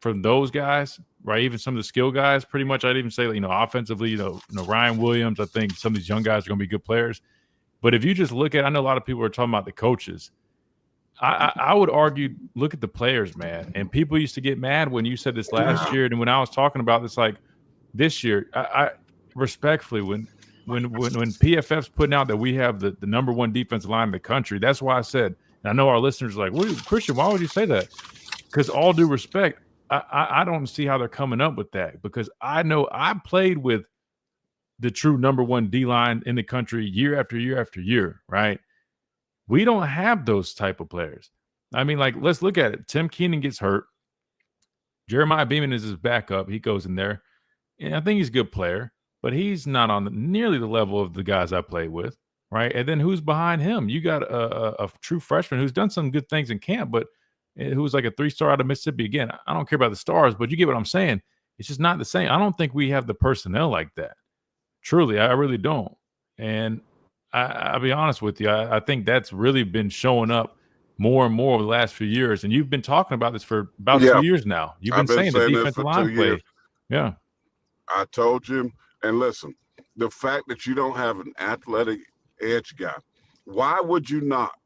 from those guys, right? Even some of the skill guys, pretty much. I'd even say, offensively, Ryan Williams, I think some of these young guys are going to be good players. But if you just look at, I know a lot of people are talking about the coaches. I would argue, look at the players, man. And people used to get mad when you said this last year, and when I was talking about this, like this year, I respectfully, when PFF's putting out that we have the number one defensive line in the country, that's why I said, and I know our listeners are like, Christian, why would you say that? Because all due respect, I don't see how they're coming up with that, because I know I played with the true number one D-line in the country year after year after year, right? We don't have those type of players. I mean, like, let's look at it. Tim Keenan gets hurt. Jeremiah Beeman is his backup. He goes in there. And I think he's a good player, but he's not on nearly the level of the guys I played with, right? And then who's behind him? You got a true freshman who's done some good things in camp, but who was like a 3-star out of Mississippi. Again, I don't care about the stars, but you get what I'm saying. It's just not the same. I don't think we have the personnel like that. Truly, I really don't. And I'll be honest with you. I think that's really been showing up more and more over the last few years. And you've been talking about this for about 2 years now. You've been saying the defensive line play. Yeah. I told you. And listen, the fact that you don't have an athletic edge guy, why would you not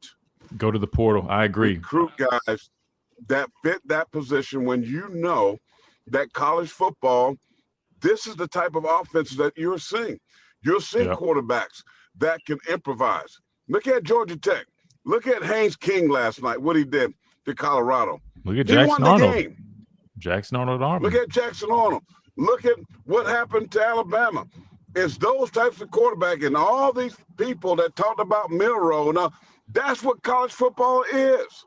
go to the portal? I agree. Recruit guys that fit that position when you know that college football, this is the type of offenses that you're seeing. You're seeing quarterbacks that can improvise. Look at Georgia Tech. Look at Haynes King last night, what he did to Colorado. Look at Jackson Arnold. Jackson Arnold Auburn. Look at Jackson Arnold. Look at what happened to Alabama. It's those types of quarterback and all these people that talked about Milroe. Now, that's what college football is.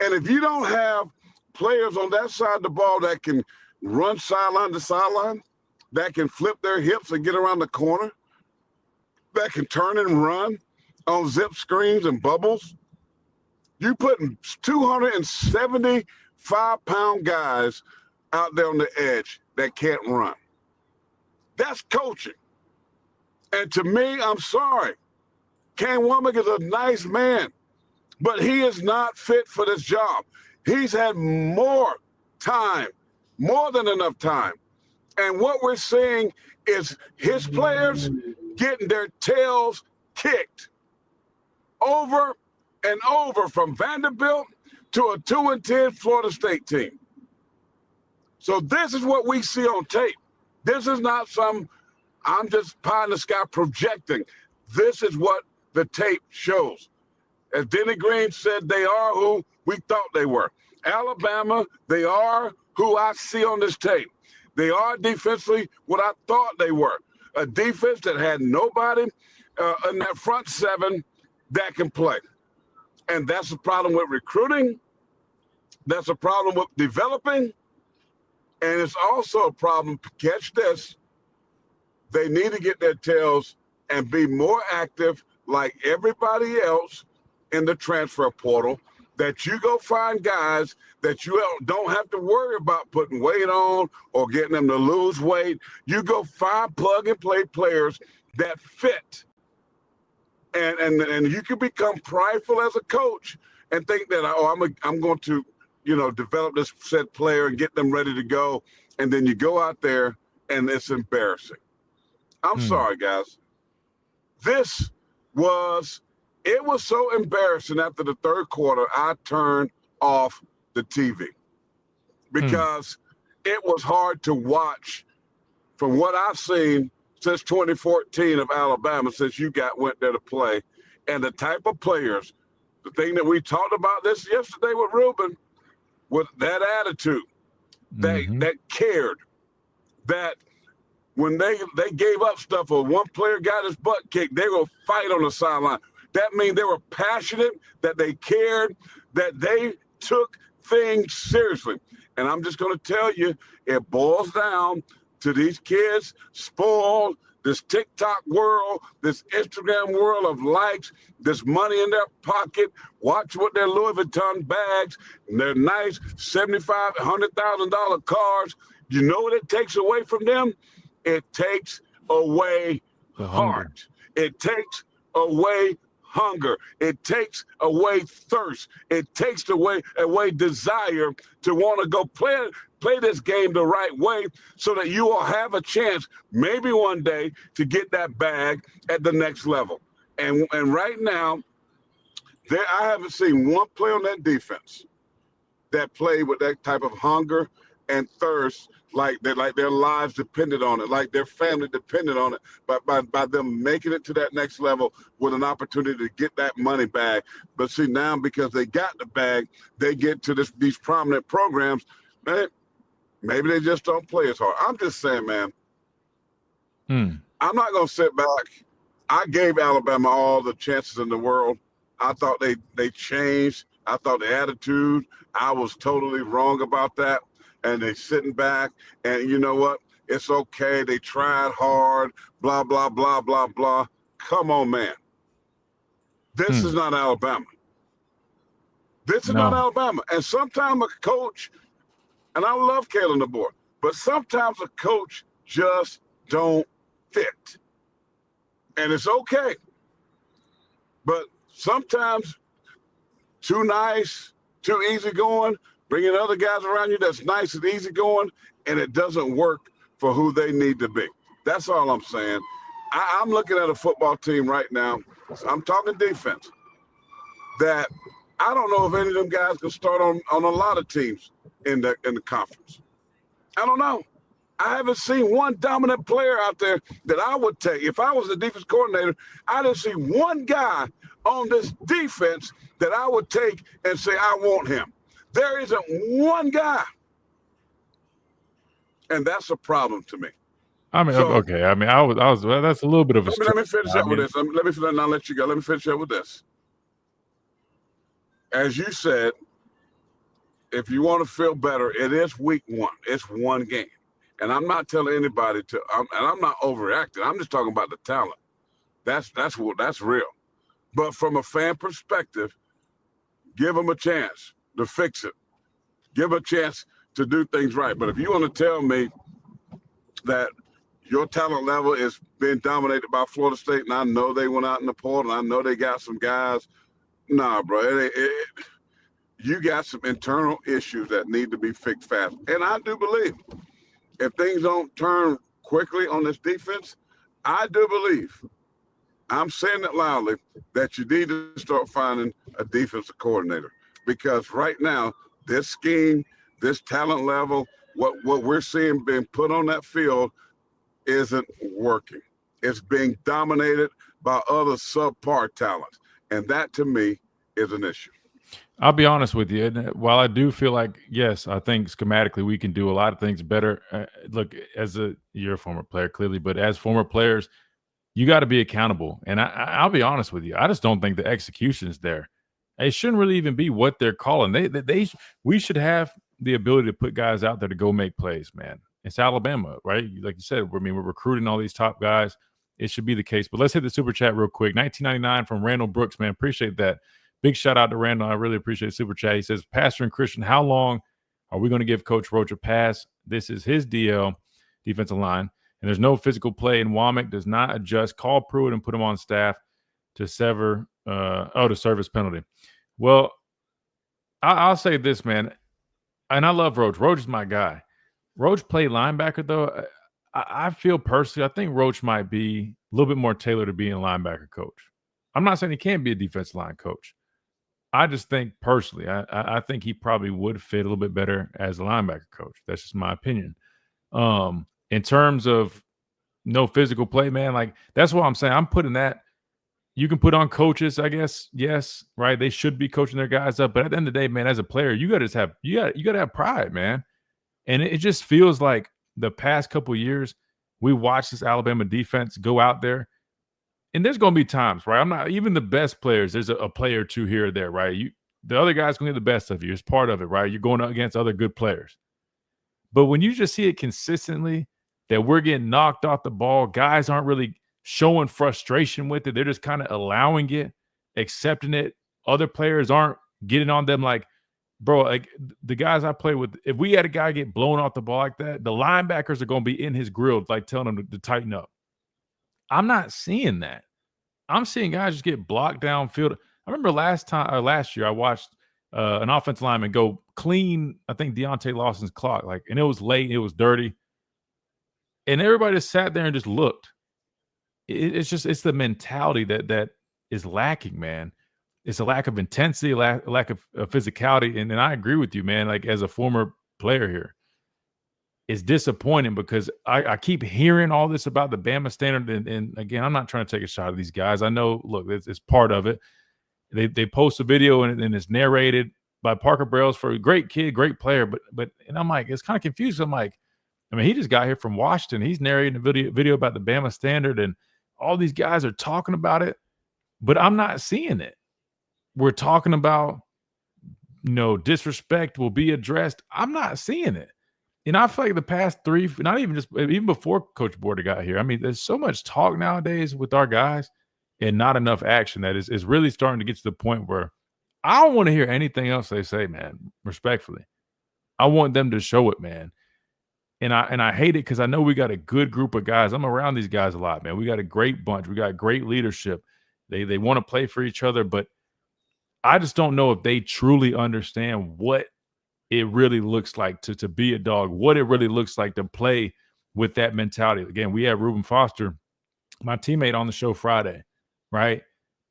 And if you don't have players on that side of the ball that can run sideline to sideline, that can flip their hips and get around the corner, that can turn and run on zip screens and bubbles, you putting 275-pound guys out there on the edge that can't run. That's coaching. And to me, I'm sorry. Cam Womack is a nice man, but he is not fit for this job. He's had more time, more than enough time. And what we're seeing is his players getting their tails kicked over and over from Vanderbilt to a 2-10 Florida State team. So this is what we see on tape. This is not I'm just pie in the sky projecting. This is what the tape shows. As Denny Green said, they are who we thought they were. Alabama, they are who I see on this tape. They are defensively what I thought they were. A defense that had nobody in that front seven that can play. And that's a problem with recruiting. That's a problem with developing. And it's also a problem, catch this, they need to get their tails and be more active like everybody else in the transfer portal, that you go find guys that you don't have to worry about putting weight on or getting them to lose weight. You go find plug-and-play players that fit. And you can become prideful as a coach and think that, I'm going to, develop this said player and get them ready to go. And then you go out there and it's embarrassing. I'm sorry, guys. It was so embarrassing after the third quarter, I turned off the TV because it was hard to watch from what I've seen since 2014 of Alabama, since you went there to play, and the type of players, the thing that we talked about this yesterday with Ruben, with that attitude, that cared, that when they gave up stuff or one player got his butt kicked, they will fight on the sideline. That means they were passionate, that they cared, that they took things seriously. And I'm just going to tell you, it boils down to these kids spoiled, this TikTok world, this Instagram world of likes, this money in their pocket. Watch what their Louis Vuitton bags, and their nice $75,000, $100,000 cars. You know what it takes away from them? It takes away heart. It takes away hunger. It takes away thirst. It takes away desire to want to go play this game the right way so that you will have a chance maybe one day to get that bag at the next level. And right now, I haven't seen one player on that defense that played with that type of hunger and thirst, like their lives depended on it, like their family depended on it, by them making it to that next level with an opportunity to get that money back. But see, now because they got the bag, they get to these prominent programs, man, maybe they just don't play as hard. I'm just saying, man, I'm not going to sit back. I gave Alabama all the chances in the world. I thought they changed. I thought the attitude, I was totally wrong about that. And they sitting back, and you know what? It's okay. They tried hard, blah, blah, blah, blah, blah. Come on, man. This is not Alabama. This is not Alabama. And sometimes a coach, and I love Kalen DeBoer, but sometimes a coach just don't fit. And it's okay. But sometimes too nice, too easygoing, bringing other guys around you that's nice and easygoing, and it doesn't work for who they need to be. That's all I'm saying. I'm looking at a football team right now. I'm talking defense. That I don't know if any of them guys can start on a lot of teams in the conference. I don't know. I haven't seen one dominant player out there that I would take. If I was the defense coordinator, I didn't see one guy on this defense that I would take and say, I want him. There isn't one guy. And that's a problem to me. I mean, okay. I mean, I was. Well, that's a little bit of a. Let me finish up with this. Let me let you go. Let me finish up with this. As you said, if you want to feel better, it is week one. It's one game. And I'm not telling anybody to, and I'm not overreacting. I'm just talking about the talent. That's real. But from a fan perspective, give them a chance to fix it. Give them a chance to do things right. But if you want to tell me that your talent level is being dominated by Florida State, and I know they went out in the portal, and I know they got some guys, nah, bro. You got some internal issues that need to be fixed fast. And I do believe if things don't turn quickly on this defense, I do believe, I'm saying it loudly, that you need to start finding a defensive coordinator. Because right now, this scheme, this talent level, what we're seeing being put on that field isn't working. It's being dominated by other subpar talents. And that, to me, is an issue. I'll be honest with you. While I do feel like, yes, I think schematically we can do a lot of things better. Look, you're a former player, clearly, but as former players, you got to be accountable. And I'll be honest with you. I just don't think the execution is there. It shouldn't really even be what they're calling. We should have the ability to put guys out there to go make plays, man. It's Alabama, right? Like you said, we're recruiting all these top guys. It should be the case. But let's hit the super chat real quick. 1999 from Randall Brooks, man. Appreciate that. Big shout out to Randall. I really appreciate the super chat. He says, Pastor and Christian, how long are we going to give Coach Roach a pass? This is his DL, defensive line, and there's no physical play, and Womack does not adjust. Call Pruitt and put him on staff to serve his penalty. Well, I'll say this, man, and I love Roach. Roach is my guy. Roach played linebacker, though. I feel personally, I think Roach might be a little bit more tailored to being a linebacker coach. I'm not saying he can't be a defensive line coach. I just think personally, I think he probably would fit a little bit better as a linebacker coach. That's just my opinion. In terms of no physical play, man, like that's what I'm saying. I'm putting that. You can put on coaches, I guess. Yes, right. They should be coaching their guys up. But at the end of the day, man, as a player, you got to have pride, man. And it just feels like the past couple of years, we watched this Alabama defense go out there. And there's going to be times, right? I'm not even the best players. There's a player or two here or there, right? The other guy's going to get the best of you. It's part of it, right? You're going up against other good players. But when you just see it consistently that we're getting knocked off the ball, guys aren't really showing frustration with it. They're just kind of allowing it, accepting it. Other players aren't getting on them like, bro, like the guys I play with, if we had a guy get blown off the ball like that, the linebackers are going to be in his grill, like telling him to tighten up. I'm not seeing that. I'm seeing guys just get blocked downfield. I remember last year I watched an offensive lineman go clean, I think Deontay Lawson's clock, and it was late, it was dirty. And everybody just sat there and just looked. It's the mentality that is lacking, man. it's a lack of intensity, lack of physicality. And I agree with you, man. Like, as a former player here, it's disappointing because I keep hearing all this about the Bama standard. And again, I'm not trying to take a shot at these guys. I know, look, it's part of it. They post a video and it's narrated by Parker Brailsford, great kid, great player. But and I'm like, it's kind of confusing. I'm like, I mean, he just got here from Washington. He's narrating a video about the Bama standard, and all these guys are talking about it, but I'm not seeing it. We're talking about, disrespect will be addressed. I'm not seeing it. And I feel like the past three, not even before Coach Border got here, I mean, there's so much talk nowadays with our guys and not enough action that is really starting to get to the point where I don't want to hear anything else they say, man, respectfully. I want them to show it, man. And I hate it because I know we got a good group of guys. I'm around these guys a lot, man. We got a great bunch. We got great leadership. They want to play for each other, but I just don't know if they truly understand what it really looks like to be a dog, what it really looks like to play with that mentality. Again, we have Reuben Foster, my teammate, on the show Friday, right?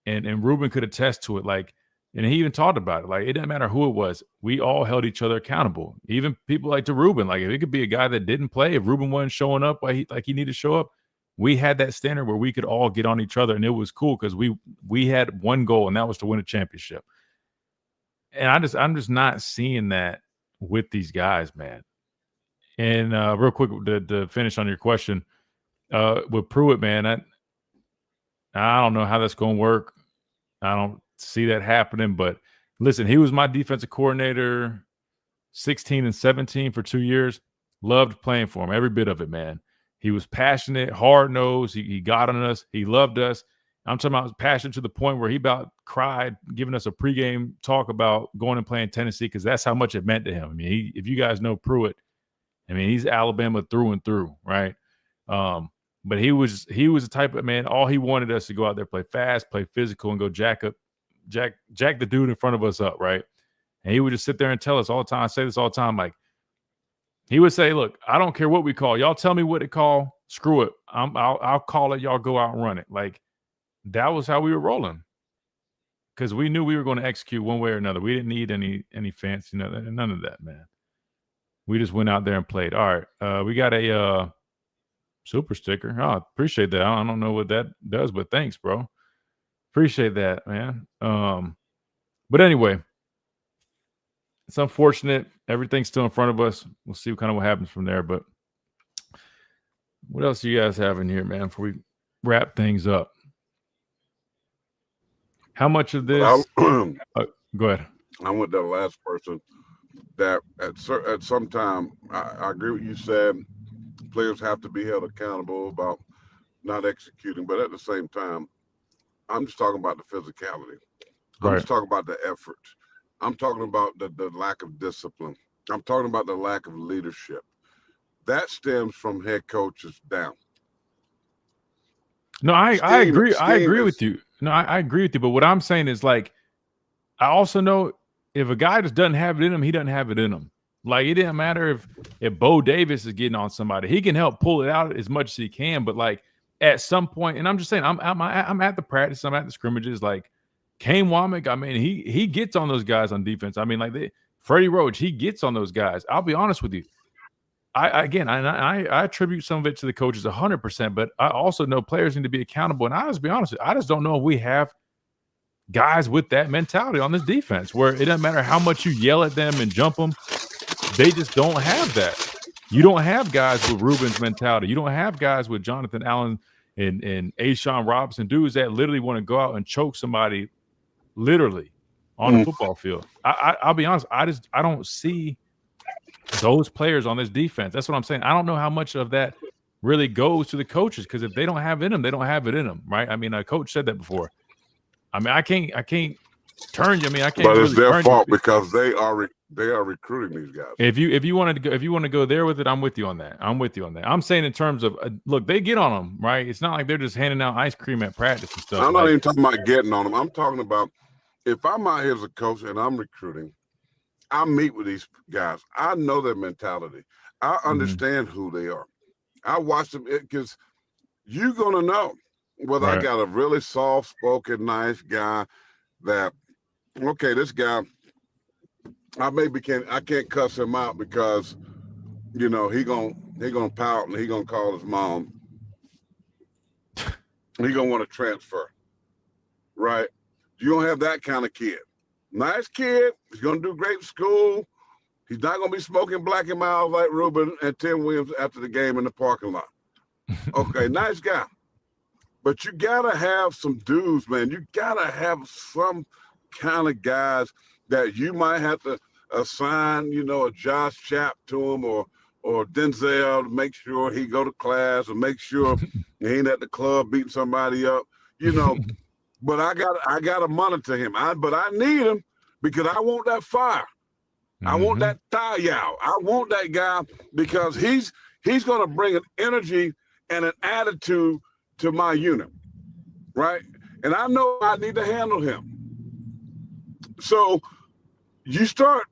And Reuben could attest to it. Like, and he even talked about it. Like, it doesn't matter who it was. We all held each other accountable. Even people like to Reuben. Like, if it could be a guy that didn't play, if Reuben wasn't showing up like he needed to show up, we had that standard where we could all get on each other, and it was cool because we had one goal, and that was to win a championship. And I'm just not seeing that with these guys, man. And real quick to finish on your question, with Pruitt, man, I don't know how that's going to work. I don't see that happening. But listen, he was my defensive coordinator 16 and 17 for 2 years. Loved playing for him, every bit of it, man. He was passionate, hard-nosed. He got on us. He loved us. I'm talking about passionate to the point where he about cried, giving us a pregame talk about going and playing Tennessee because that's how much it meant to him. I mean, if you guys know Pruitt, I mean, he's Alabama through and through, right? But he was the type of man, all he wanted us to go out there, play fast, play physical, and go jack the dude in front of us up, right? And he would just sit there and tell us all the time. I say this all the time, like, he would say, look, I don't care what we call. Y'all tell me what to call. Screw it. I'll call it. Y'all go out and run it. Like, that was how we were rolling because we knew we were going to execute one way or another. We didn't need any fancy, none of that, man. We just went out there and played. All right. We got a super sticker. Oh, appreciate that. I don't know what that does, but thanks, bro. Appreciate that, man. But anyway, it's unfortunate. Everything's still in front of us. We'll see what happens from there. But what else do you guys have in here, man, before we wrap things up? How much of this? Go ahead. I'm with the last person that at some time, I agree with you said, players have to be held accountable about not executing. But at the same time, I'm just talking about the physicality. I'm just talking about the effort. I'm talking about the lack of discipline. I'm talking about the lack of leadership. That stems from head coaches down. No, I agree. I agree with you. No, I agree with you. But what I'm saying is, like, I also know if a guy just doesn't have it in him, he doesn't have it in him. Like, it didn't matter if Bo Davis is getting on somebody. He can help pull it out as much as he can. But, like, at some point, and I'm just saying, I'm at the practice, I'm at the scrimmages. Like, Kane Womack, I mean, he gets on those guys on defense. I mean, like, Freddie Roach, he gets on those guys. I'll be honest with you. I attribute some of it to the coaches 100%, but I also know players need to be accountable. And I'll just be honest with you, I just don't know if we have guys with that mentality on this defense where it doesn't matter how much you yell at them and jump them. They just don't have that. You don't have guys with Reuben's mentality. You don't have guys with Jonathan Allen and A'Shawn Robinson, dudes that literally want to go out and choke somebody literally on the football field. I'll be honest, I don't see those players on this defense. That's what I'm saying. I don't know how much of that really goes to the coaches because if they don't have it in them, they don't have it in them, right? I mean, a coach said that before. I mean, I can't turn you. I mean, I can't. But really it's their fault because they are recruiting these guys. If you want to go there with it, I'm with you on that. I'm saying in terms of look, they get on them, right? It's not like they're just handing out ice cream at practice and stuff. I'm not even talking about getting on them. I'm talking about if I'm out here as a coach and I'm recruiting, I meet with these guys. I know their mentality. I understand who they are. I watch them because you're going to know whether I got a really soft-spoken, nice guy that okay, this guy, I can't cuss him out because, you know, he gonna pout and he gonna call his mom. He gonna want to transfer, right? You don't have that kind of kid. Nice kid. He's gonna do great in school. He's not gonna be smoking Black and Miles like Ruben and Tim Williams after the game in the parking lot. Okay, nice guy. But you gotta have some dudes, man. You gotta have some kind of guys that you might have to assign, you know, a Josh Chap to him or Denzel to make sure he go to class or make sure he ain't at the club beating somebody up, you know. But I gotta monitor him. But I need him because I want that fire. I want that thigh-yow. I want that guy because he's gonna bring an energy and an attitude to my unit, right? And I know I need to handle him. So you start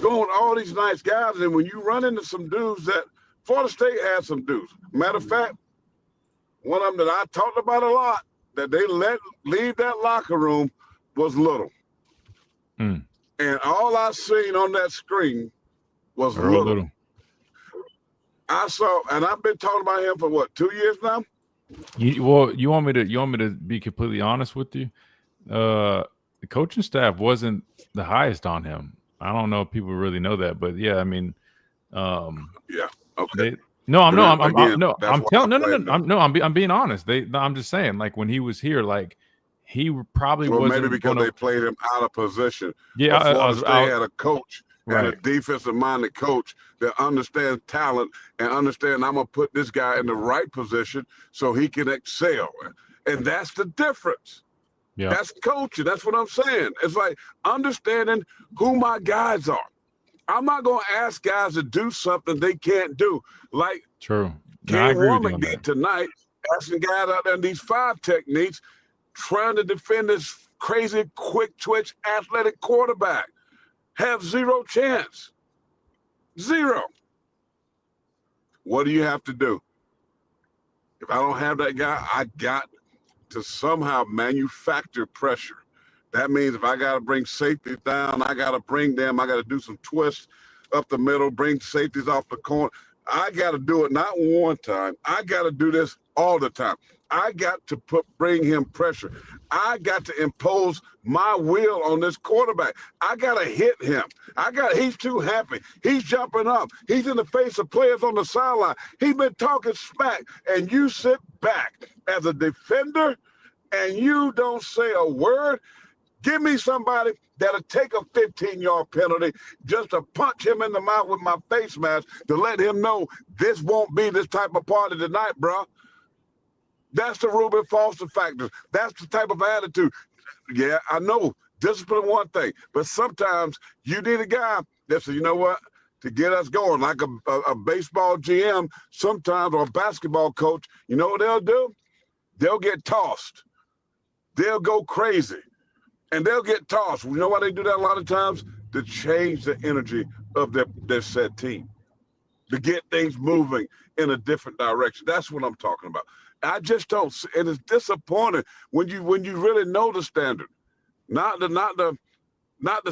going all these nice guys, and when you run into some dudes that Florida State had some dudes. Matter of fact, one of them that I talked about a lot that they let leave that locker room was Little. And all I seen on that screen was Little. I saw, and I've been talking about him for what, 2 years now? You want me to be completely honest with you? The coaching staff wasn't the highest on him. I don't know if people really know that, but yeah, I mean, yeah, okay. I'm being honest. I'm just saying, like when he was here, like he probably wasn't. Maybe because they played him out of position. Yeah, Florida State had a coach and a right. defensive-minded coach that understands talent and understand I'm gonna put this guy in the right position so he can excel, and that's the difference. Yeah, that's coaching. That's what I'm saying. It's like understanding who my guys are. I'm not gonna ask guys to do something they can't do. Like true. Cam Warwick did tonight, asking guys out there in these 5 techniques, trying to defend this crazy, quick twitch, athletic quarterback. Have zero chance. Zero. What do you have to do? If I don't have that guy, I got to somehow manufacture pressure. That means if I got to bring safety down, I got to bring them. I got to do some twists up the middle, bring safeties off the corner. I got to do it not one time. I got to do this all the time. I got to bring him pressure. I got to impose my will on this quarterback. I got to hit him. He's too happy. He's jumping up. He's in the face of players on the sideline. He's been talking smack, and you sit back as a defender and you don't say a word. Give me somebody that'll take a 15-yard penalty just to punch him in the mouth with my face mask to let him know this won't be this type of party tonight, bro. That's the Reuben Foster factor. That's the type of attitude. Yeah, I know discipline one thing, but sometimes you need a guy that says, you know what, to get us going, like a baseball GM sometimes, or a basketball coach, you know what they'll do? They'll get tossed. They'll go crazy. And they'll get tossed. You know why they do that a lot of times? To change the energy of their said team, to get things moving in a different direction. That's what I'm talking about. I just don't. And it's disappointing when you really know the standard, not the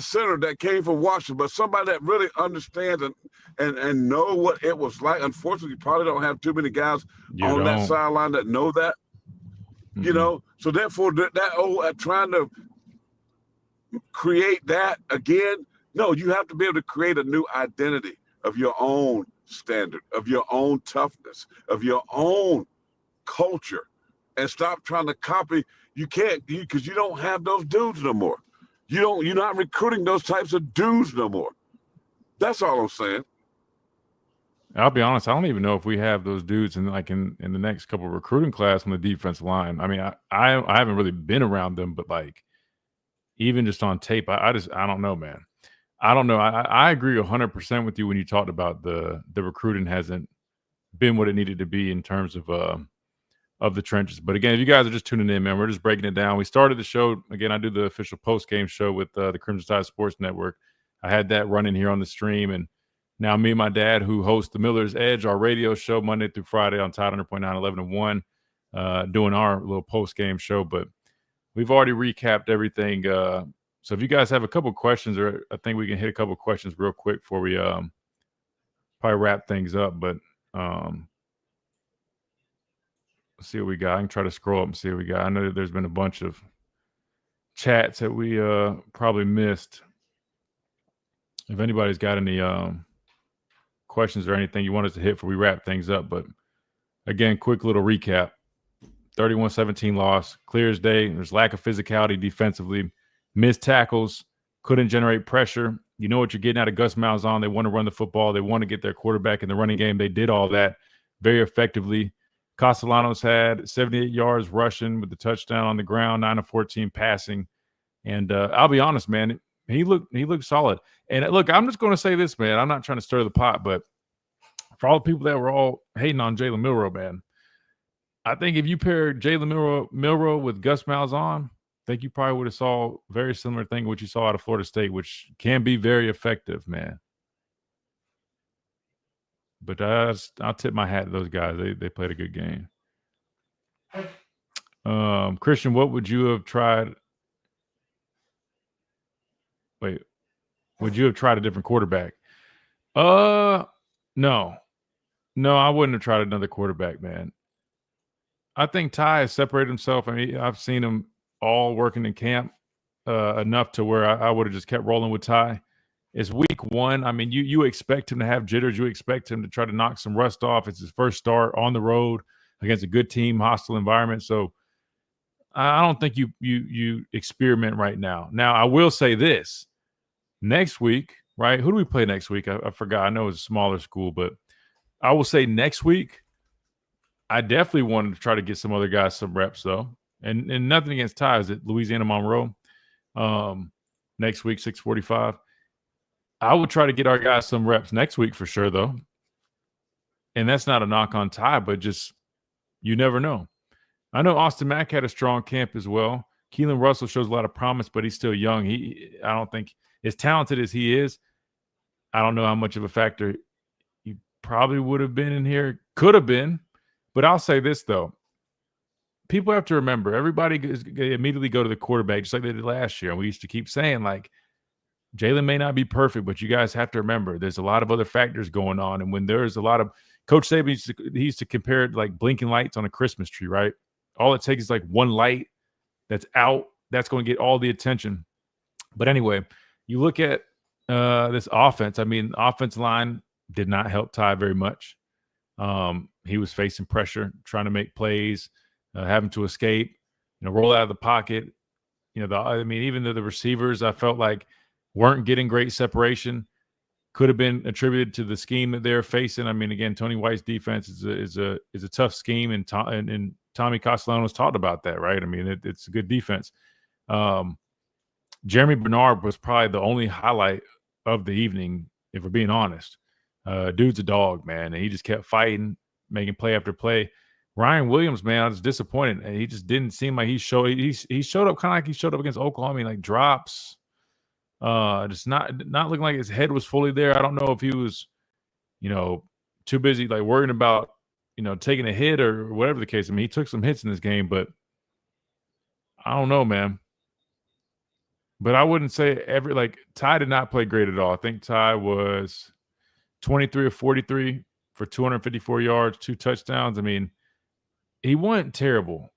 center that came from Washington, but somebody that really understands and know what it was like. Unfortunately, you probably don't have too many guys on that sideline that know that. Mm-hmm. You know, so therefore that trying to create that again. No, you have to be able to create a new identity of your own standard, of your own toughness, of your own culture, and stop trying to copy. You can't, because you don't have those dudes no more. You're not recruiting those types of dudes no more. That's all I'm saying. I'll be honest, I don't even know if we have those dudes in the next couple of recruiting class on the defensive line. I mean, I haven't really been around them, but like even just on tape, I don't know, man. I don't know. I agree 100% with you when you talked about the recruiting hasn't been what it needed to be in terms of the trenches. But again, if you guys are just tuning in, man, we're just breaking it down. We started the show again. I do the official post game show with the Crimson Tide Sports Network. I had that running here on the stream, and now me and my dad, who hosts the Miller's Edge, our radio show Monday through Friday on Tide 100.9, 11 to 1, doing our little post game show. But we've already recapped everything So if you guys have a couple questions, or I think we can hit a couple questions real quick before we probably wrap things up. But let's see what we got. I can try to scroll up and see what we got. I know that there's been a bunch of chats that we probably missed. If anybody's got any questions or anything you want us to hit before we wrap things up. But again, quick little recap. 31-17 loss, clear as day. There's lack of physicality defensively, missed tackles, couldn't generate pressure. You know what you're getting out of Gus Malzahn. They want to run the football. They want to get their quarterback in the running game. They did all that very effectively. Castellanos had 78 yards rushing with the touchdown on the ground, 9 of 14 passing. And I'll be honest, man, he looked solid. And look, I'm just going to say this, man. I'm not trying to stir the pot, but for all the people that were all hating on Jalen Milroe, man, I think if you pair Jalen Milroe with Gus Malzahn, I think you probably would have saw a very similar thing what you saw out of Florida State, which can be very effective, man. But I'll tip my hat to those guys. They played a good game. Christian, what would you have tried? Wait, would you have tried a different quarterback? No, I wouldn't have tried another quarterback, man. I think Ty has separated himself. I mean, I've seen him all working in camp enough to where I would have just kept rolling with Ty. It's week one. I mean, you expect him to have jitters. You expect him to try to knock some rust off. It's his first start on the road against a good team, hostile environment. So I don't think you experiment right now. Now, I will say this. Next week, right? Who do we play next week? I forgot. I know it's a smaller school, but I will say next week, I definitely wanted to try to get some other guys some reps, though. And nothing against Ty. Is it Louisiana Monroe? Next week, 6:45. I would try to get our guys some reps next week for sure, though. And that's not a knock on Ty, but just you never know. I know Austin Mack had a strong camp as well. Keelan Russell shows a lot of promise, but he's still young. I don't think as talented as he is, I don't know how much of a factor he probably would have been in here. Could have been. But I'll say this, though. People have to remember, everybody immediately go to the quarterback, just like they did last year. And we used to keep saying, like, Jalen may not be perfect, but you guys have to remember there's a lot of other factors going on. And when there's a lot of – Coach Saban used to compare it like blinking lights on a Christmas tree, right? All it takes is like one light that's out. That's going to get all the attention. But anyway, you look at this offense. I mean, offensive line did not help Ty very much. He was facing pressure, trying to make plays, having to escape, roll out of the pocket. Even though the receivers, I felt like weren't getting great separation, could have been attributed to the scheme that they're facing. I mean, again, Tony White's defense is a tough scheme, and Tommy Castellanos talked about that, right? I mean, it's a good defense. Jeremy Bernard was probably the only highlight of the evening, if we're being honest. Dude's a dog, man, and he just kept fighting, making play after play. Ryan Williams, man, I was disappointed. And he just didn't seem like he showed up kind of like he showed up against Oklahoma, I mean, like drops. Just not looking like his head was fully there. I don't know if he was, too busy like worrying about, taking a hit or whatever the case. I mean, he took some hits in this game, but I don't know, man. But I wouldn't say Ty did not play great at all. I think Ty was 23 of 43 for 254 yards, 2 touchdowns. I mean, he wasn't terrible.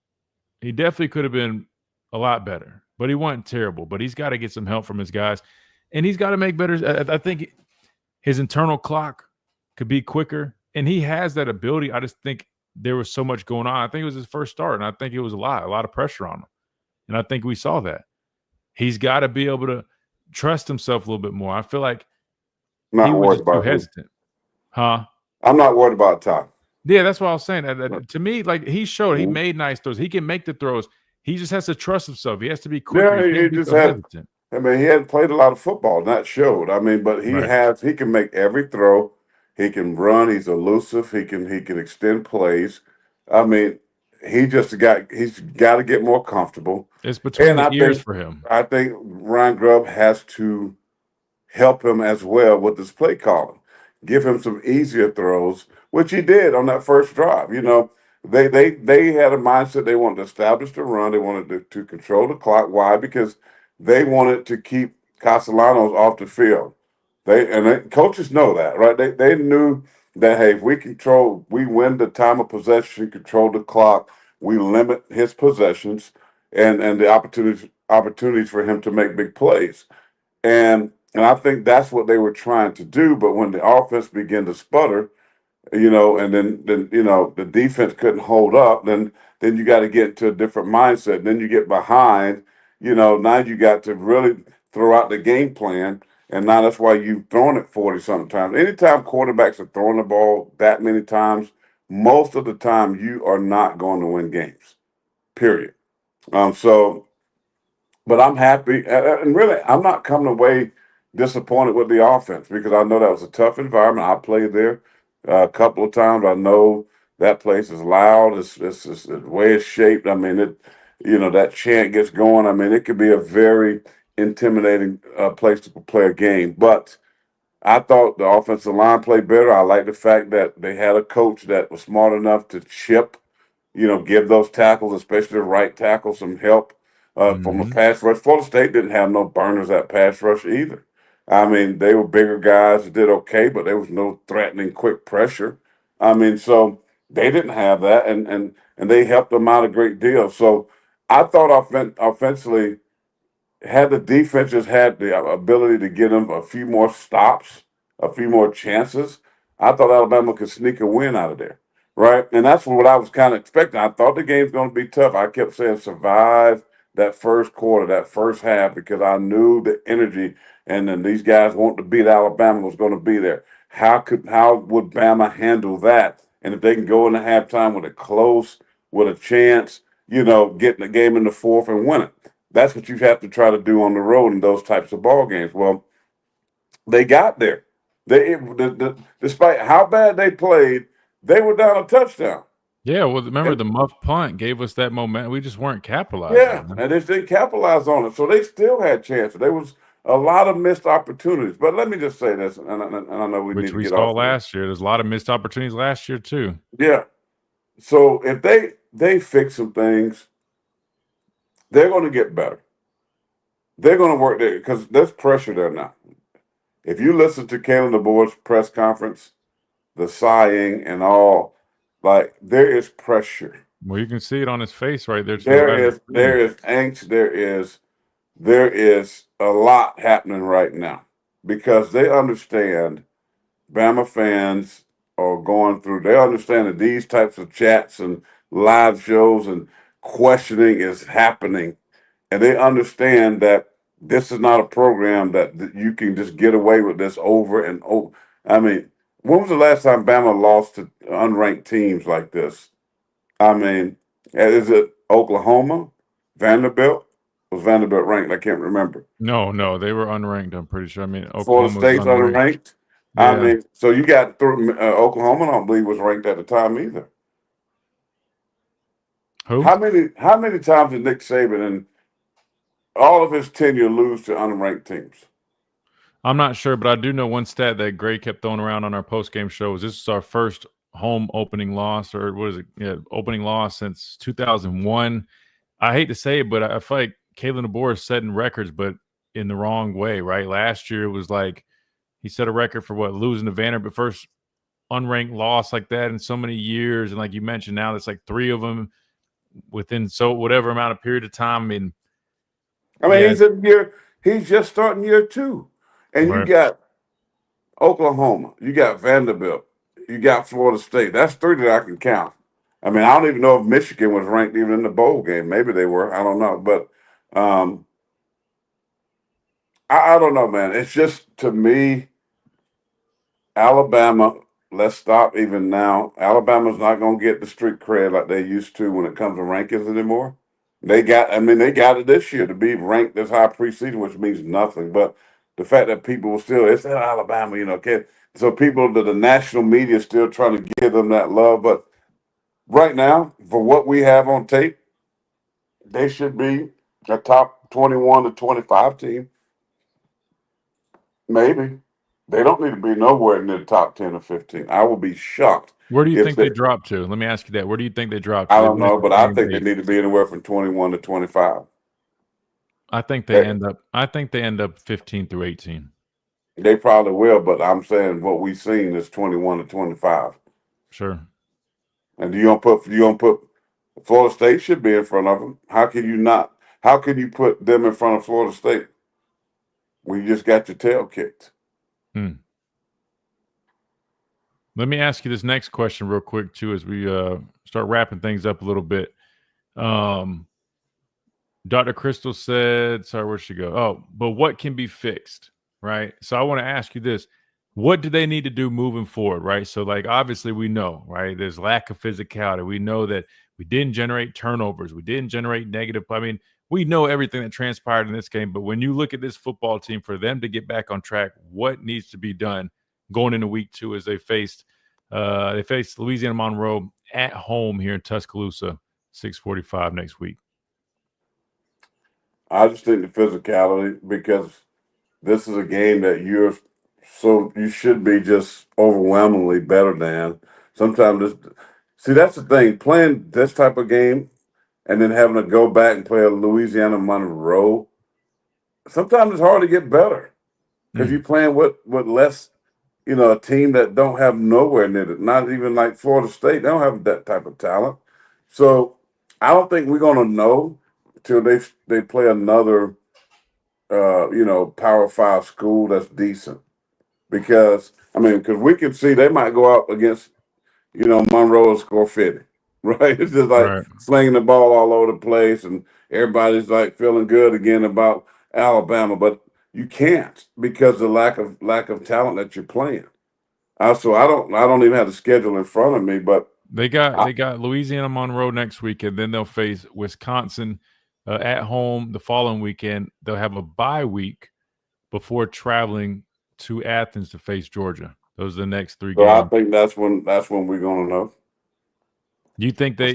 He definitely could have been a lot better, but he wasn't terrible. But he's got to get some help from his guys, and he's got to make better. I think his internal clock could be quicker, and he has that ability. I just think there was so much going on. I think it was his first start, and I think it was a lot of pressure on him. And I think we saw that. He's got to be able to trust himself a little bit more. I feel like he was just too hesitant. Huh? I'm not worried about Ty. Yeah, that's what I was saying. To me, like he showed, he made nice throws. He can make the throws. He just has to trust himself. He has to be quick. Yeah, he just had. I mean, he hadn't played a lot of football, and that showed. I mean, but he can make every throw. He can run. He's elusive. He can extend plays. I mean, he's got to get more comfortable. It's between the ears for him. I think Ryan Grubb has to help him as well with his play calling. Give him some easier throws, which he did on that first drive. They had a mindset. They wanted to establish the run. They wanted to control the clock. Why? Because they wanted to keep Castellanos off the field. Coaches know that, right? They knew that, hey, if we win the time of possession, control the clock, we limit his possessions and the opportunities for him to make big plays. And I think that's what they were trying to do. But when the offense began to sputter, and then the defense couldn't hold up, then you got to get into a different mindset. Then you get behind, now you got to really throw out the game plan. And now that's why you've thrown it 40-something times. Anytime quarterbacks are throwing the ball that many times, most of the time you are not going to win games, period. But I'm happy. And really, I'm not coming away disappointed with the offense because I know that was a tough environment. I played there a couple of times. I know that place is loud. It's the way it's shaped. I mean, that chant gets going. I mean, it could be a very intimidating place to play a game. But I thought the offensive line played better. I like the fact that they had a coach that was smart enough to chip, give those tackles, especially the right tackle, some help from a pass rush. Florida State didn't have no burners at pass rush either. I mean, they were bigger guys that did okay, but there was no threatening quick pressure. I mean, so they didn't have that, and they helped them out a great deal. So I thought offensively, had the defenses had the ability to get them a few more stops, a few more chances, I thought Alabama could sneak a win out of there, right? And that's what I was kind of expecting. I thought the game's going to be tough. I kept saying survive that first quarter, that first half, because I knew the energy and then these guys wanting to beat Alabama was going to be there. How would Bama handle that? And if they can go into halftime with with a chance, getting the game in the fourth and win it. That's what you have to try to do on the road in those types of ball games. Well, they got there. Despite how bad they played, they were down a touchdown. Yeah, well, remember the muff punt gave us that momentum. We just weren't capitalizing. Yeah, and they didn't capitalize on it. So they still had chances. There was a lot of missed opportunities. But let me just say this, and I know we need to get off. Which we saw last year. There's a lot of missed opportunities last year too. Yeah. So if they fix some things, they're going to get better. They're going to work there because there's pressure there now. If you listen to DeBoer's press conference, the sighing and all, like there is pressure. Well, you can see it on his face right there. There is angst. There is a lot happening right now because they understand Bama fans are going through. They understand that these types of chats and live shows and questioning is happening. And they understand that this is not a program that you can just get away with this over and over. I mean, when was the last time Bama lost to unranked teams like this? I mean, is it Oklahoma? Vanderbilt? Was Vanderbilt ranked? I can't remember. No, they were unranked, I'm pretty sure. I mean, Florida State's unranked. Yeah. I mean, so you got Oklahoma, I don't believe was ranked at the time either. Who? How many times did Nick Saban and all of his tenure lose to unranked teams? I'm not sure, but I do know one stat that Gray kept throwing around on our post-game shows. This is our first home opening loss, or what is it? Yeah, opening loss since 2001. I hate to say it, but I feel like DeBoer is setting records, but in the wrong way, right? Last year it was like he set a record for losing to Vanderbilt, first unranked loss like that in so many years, and like you mentioned, now it's like 3 of them within whatever amount of period of time. He's just starting year 2. And Right. You got Oklahoma, you got Vanderbilt, you got Florida State. That's 3 that I can count. I mean, I don't even know if Michigan was ranked even in the bowl game. Maybe they were. I don't know. But I don't know, man. It's just, to me, Alabama, let's stop even now. Alabama's not going to get the street cred like they used to when it comes to rankings anymore. They got it this year to be ranked this high preseason, which means nothing. But the fact that people will still, it's Alabama, so people, the national media is still trying to give them that love. But right now, for what we have on tape, they should be a top 21 to 25 team. Maybe. They don't need to be nowhere near the top 10 or 15. I will be shocked. Where do you think they dropped to? Let me ask you that. Where do you think they dropped to? I don't know, but I think they need to be anywhere from 21 to 25. I think they end up 15 through 18. They probably will, but I'm saying what we've seen is 21 to 25. Sure. And you don't put Florida State should be in front of them. How can you not? How can you put them in front of Florida State when you just got your tail kicked? Let me ask you this next question real quick too, as we start wrapping things up a little bit. Dr. Crystal said, sorry, where'd she go? Oh, but what can be fixed, right? So I want to ask you this. What do they need to do moving forward, right? So, like, obviously we know, right, there's lack of physicality. We know that we didn't generate turnovers. We didn't generate negative. I mean, we know everything that transpired in this game. But when you look at this football team, for them to get back on track, what needs to be done going into week 2 as they faced Louisiana Monroe at home here in Tuscaloosa, 6:45 next week? I just think the physicality, because this is a game that you should be just overwhelmingly better than. Sometimes that's the thing, playing this type of game and then having to go back and play a Louisiana Monroe. Sometimes it's hard to get better because you're playing with less, a team that don't have nowhere near it. Not even like Florida State, they don't have that type of talent. So I don't think we're gonna know till they play another, Power 5 school that's decent. Because we can see they might go out against, Monroe and score 50, right? It's just like slinging the ball all over the place, and everybody's like feeling good again about Alabama, but you can't because of the lack of talent that you're playing. So I don't even have the schedule in front of me, but they got Louisiana Monroe next week, and then they'll face Wisconsin at home the following weekend. They'll have a bye week before traveling to Athens to face Georgia. Those are the next 3 games. I think that's when we're gonna know. You think they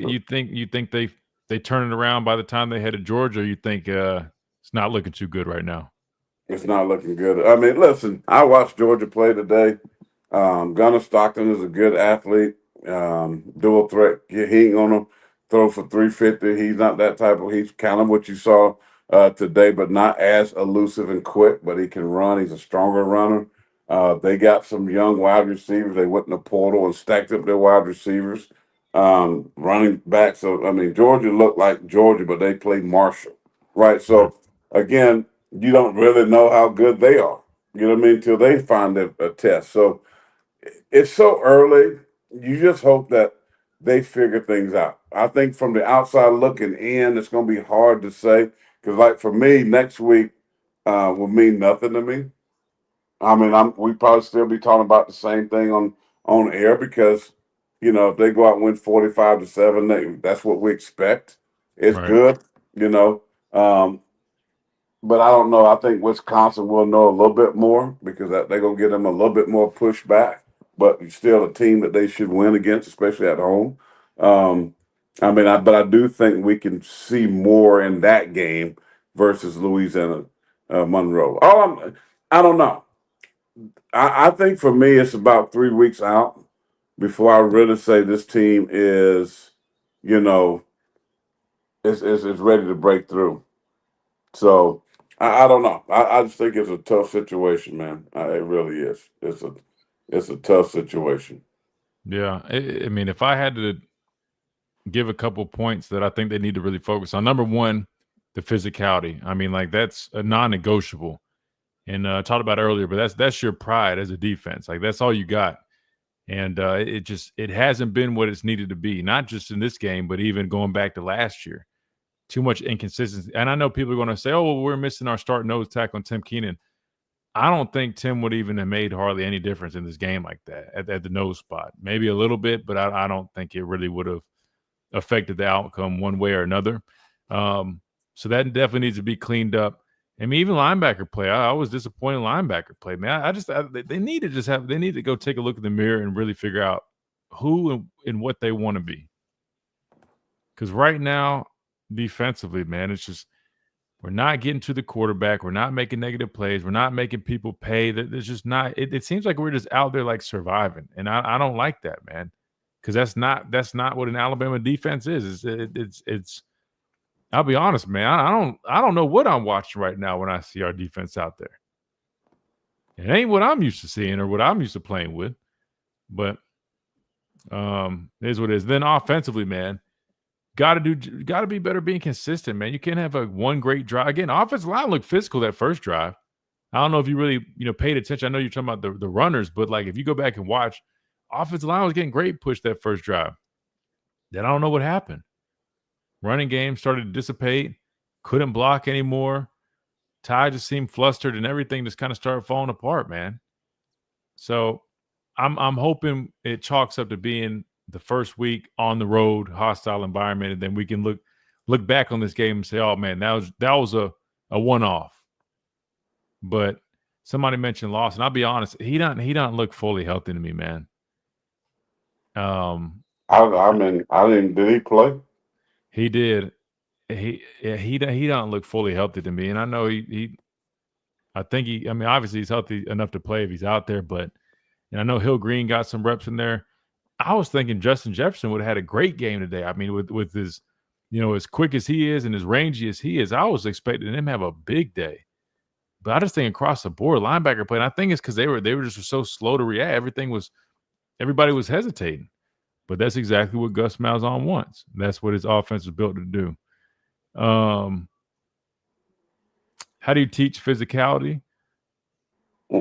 turn it around by the time they head to Georgia? Or you think it's not looking too good right now? It's not looking good. I mean, listen, I watched Georgia play today. Gunnar Stockton is a good athlete, dual threat. He ain't gonna throw for 350. He's not that type of. He's kind of what you saw today, but not as elusive and quick. But he can run. He's a stronger runner. They got some young wide receivers. They went in the portal and stacked up their wide receivers, running back. So Georgia looked like Georgia, but they played Marshall, right? So again, you don't really know how good they are. You know what I mean? Till they find a test. So it's so early. You just hope that they figure things out. I think from the outside looking in, it's going to be hard to say. Because, like, for me, next week will mean nothing to me. We probably still be talking about the same thing on air because, if they go out and win 45-7, that's what we expect. It's good, but I don't know. I think Wisconsin will know a little bit more because they're going to give them a little bit more pushback. But it's still a team that they should win against, especially at home. But I do think we can see more in that game versus Louisiana Monroe. I don't know. I think for me, it's about 3 weeks out before I really say this team is, is ready to break through. So I don't know. I just think it's a tough situation, man. It really is. It's a tough situation. Yeah. If I had to give a couple points that I think they need to really focus on, number one, the physicality. That's a non-negotiable. And I talked about earlier, but that's your pride as a defense. Like, that's all you got. And it hasn't been what it's needed to be, not just in this game, but even going back to last year. Too much inconsistency. And I know people are going to say, oh, well, we're missing our start nose tackle on Tim Keenan. I don't think Tim would even have made hardly any difference in this game like that at the nose spot. Maybe a little bit, but I don't think it really would have affected the outcome one way or another. So that definitely needs to be cleaned up. Even linebacker play. I was disappointed in linebacker play, man. They need to go take a look in the mirror and really figure out who and what they want to be. Because right now, defensively, man, it's just we're not getting to the quarterback. We're not making negative plays. We're not making people pay. There's just not. It seems like we're just out there like surviving, and I don't like that, man. Because that's not what an Alabama defense is. I'll be honest, man. I don't know what I'm watching right now when I see our defense out there. It ain't what I'm used to seeing or what I'm used to playing with. But it is what it is. Then offensively, man, got to be better being consistent, man. You can't have one great drive. Again, offensive line looked physical that first drive. I don't know if you really, paid attention. I know you're talking about the runners, but like if you go back and watch, offensive line was getting great push that first drive. Then I don't know what happened. Running game started to dissipate, couldn't block anymore. Ty just seemed flustered and everything just kind of started falling apart, man. So I'm hoping it chalks up to being the first week on the road, hostile environment, and then we can look back on this game and say, oh man, that was a one-off. But somebody mentioned loss, and I'll be honest, he don't look fully healthy to me, man. Did he play? He did. He don't look fully healthy to me, and I know obviously he's healthy enough to play if he's out there, but I know Hill Green got some reps in there. I was thinking Justin Jefferson would have had a great game today. I mean, with his, as quick as he is and as rangy as he is, I was expecting him to have a big day. But I just think across the board, linebacker play, and I think it's because they were just so slow to react. Everybody was hesitating. But that's exactly what Gus Malzahn wants. That's what his offense is built to do. How do you teach physicality?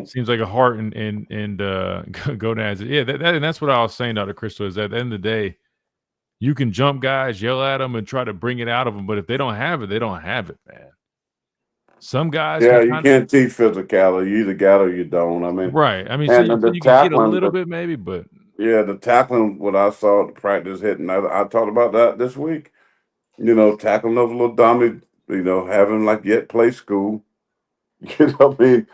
Seems like a heart and go down. Yeah, and that's what I was saying, Dr. Crystal, is at the end of the day, you can jump guys, yell at them, and try to bring it out of them. But if they don't have it, they don't have it, man. Some guys, you can't teach physicality. You either got it or you don't. I mean, right. I mean, and so you can get a little bit, maybe, but the tackling, what I saw at the practice hitting, I talked about that this week. Tackling those little dummies, having like yet play school. Falling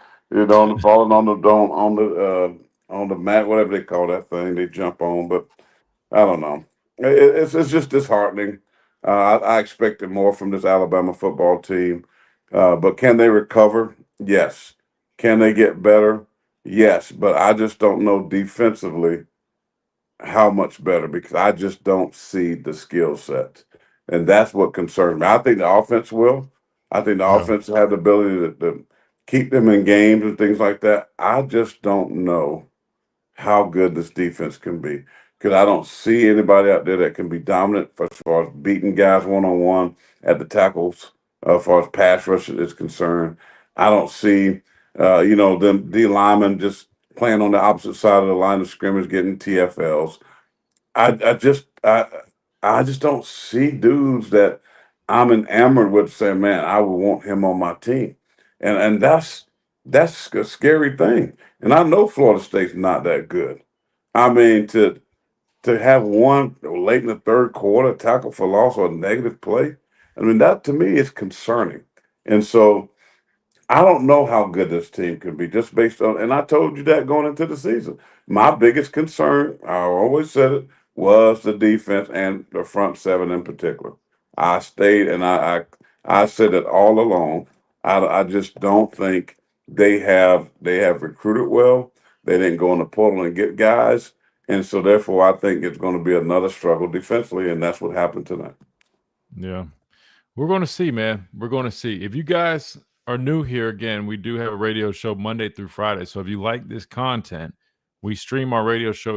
on the mat, whatever they call that thing, they jump on. But I don't know. It's just disheartening. I expected more from this Alabama football team. But can they recover? Yes. Can they get better? Yes. But I just don't know defensively how much better because I just don't see the skill set. And that's what concerns me. I think the offense will. I think the offense have the ability to keep them in games and things like that. I just don't know how good this defense can be because I don't see anybody out there that can be dominant as far as beating guys one-on-one at the tackles. As far as pass rush is concerned, I don't see, them D linemen just playing on the opposite side of the line of scrimmage, getting TFLs. I just don't see dudes that I'm enamored with saying, man, I would want him on my team. And that's a scary thing. And I know Florida State's not that good. I mean, to have one late in the third quarter tackle for loss or a negative play, I mean, that to me is concerning. And so I don't know how good this team can be just based on, and I told you that going into the season. My biggest concern, I always said it, was the defense and the front seven in particular. I stayed and I said it all along. I just don't think they have recruited well. They didn't go in the portal and get guys. And so therefore I think it's going to be another struggle defensively, and that's what happened tonight. Yeah. We're going to see, man. We're going to see. If you guys are new here, again, we do have a radio show Monday through Friday. So if you like this content, we stream our radio show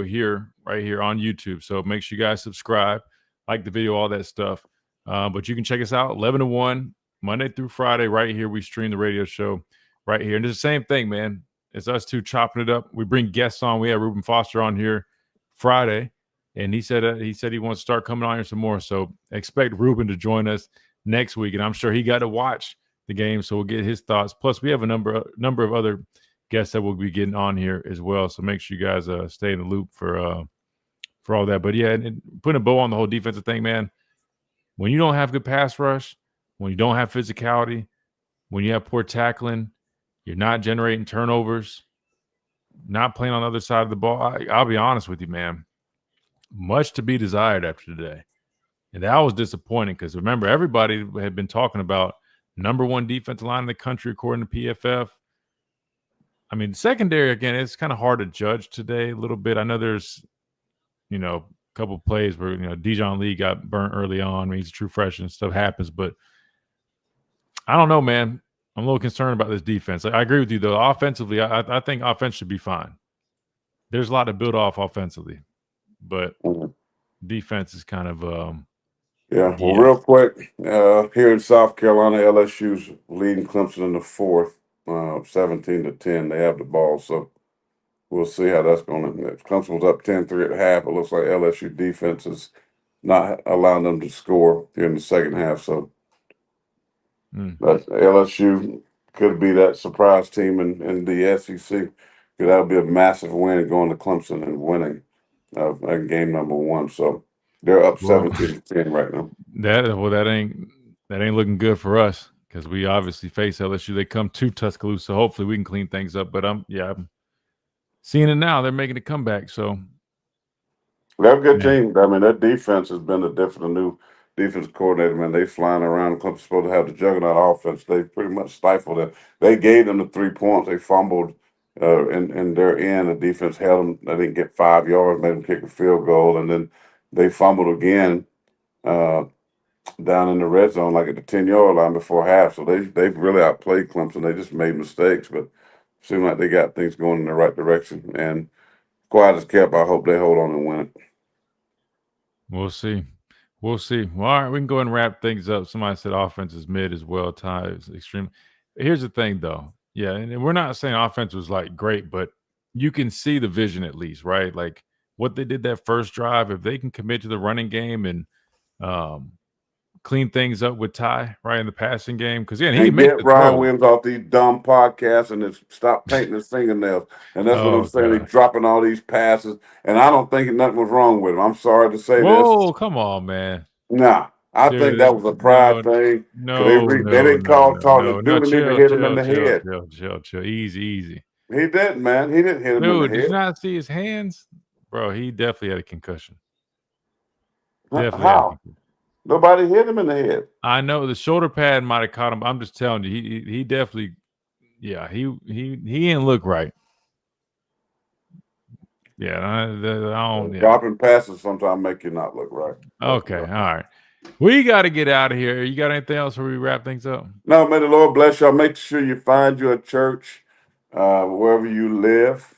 right here on YouTube. So make sure you guys subscribe, like the video, all that stuff. But you can check us out 11 to 1, Monday through Friday, right here. We stream the radio show right here. And it's the same thing, man. It's us two chopping it up. We bring guests on. We have Reuben Foster on here Friday, and he said he wants to start coming on here some more. So expect Reuben to join us next week, and I'm sure he got to watch the game, so we'll get his thoughts. Plus, we have a number of other guests that we'll be getting on here as well. So make sure you guys stay in the loop for all that. But yeah, and putting a bow on the whole defensive thing, man. When you don't have good pass rush, when you don't have physicality, when you have poor tackling, you're not generating turnovers, not playing on the other side of the ball. I'll be honest with you, man. Much to be desired after today. And that was disappointing because remember, everybody had been talking about number one defensive line in the country according to PFF. I mean, secondary, again, it's kind of hard to judge today a little bit. I know there's, couple plays where Dijon Lee got burnt early on. I mean, he's a true freshman. Stuff happens, but I don't know, man. I'm a little concerned about this defense. I agree with you though. Offensively, I think offense should be fine. There's a lot to build off offensively, but defense is kind of yeah. Well, real quick, here in South Carolina, LSU's leading Clemson in the fourth, 17-10. They have the ball, so we'll see how that's going to. Clemson was up 10-3 at half. It looks like LSU defense is not allowing them to score here in the second half. So that LSU could be that surprise team in the SEC. That would be a massive win going to Clemson and winning game number 1. So they're up 17-10 right now. That ain't looking good for us because we obviously face LSU. They come to Tuscaloosa. Hopefully we can clean things up. But I'm seeing it now. They're making a comeback. So they're a good team. I mean, their defense has been a new defense coordinator. Man, they flying around. Clemson's supposed to have the juggernaut offense. They pretty much stifled it. They gave them the 3 points. They fumbled in their end. The defense held them. They didn't get 5 yards. Made them kick a field goal, and then they fumbled again down in the red zone, like at the 10-yard line before half. So they've really outplayed Clemson. They just made mistakes, but seem like they got things going in the right direction. And quiet as kept, I hope they hold on and win it. We'll see. Well, all right, we can go and wrap things up. Somebody said offense is mid as well. Ty is extreme. Here's the thing, though. Yeah, and we're not saying offense was like great, but you can see the vision at least, right? Like what they did that first drive. If they can commit to the running game and clean things up with Ty, right, in the passing game, because he made get Ryan Williams off these dumb podcasts and just stop painting his fingernails. And that's what I'm saying. He's dropping all these passes, and I don't think nothing was wrong with him. I'm sorry to say this. Whoa, come on, man. Nah, I think that was a pride thing. They didn't call talking. Dude didn't even hit him in the head. Chill. Easy. He didn't, man. He didn't hit him in the head. Did you not see his hands? Bro, he definitely had a concussion. How? Nobody hit him in the head. I know the shoulder pad might have caught him. I'm just telling you, he definitely, he didn't look right. Yeah, I don't. Dropping passes sometimes make you not look right. Okay, all right. We got to get out of here. You got anything else before we wrap things up? No, may the Lord bless y'all. Make sure you find you a church wherever you live.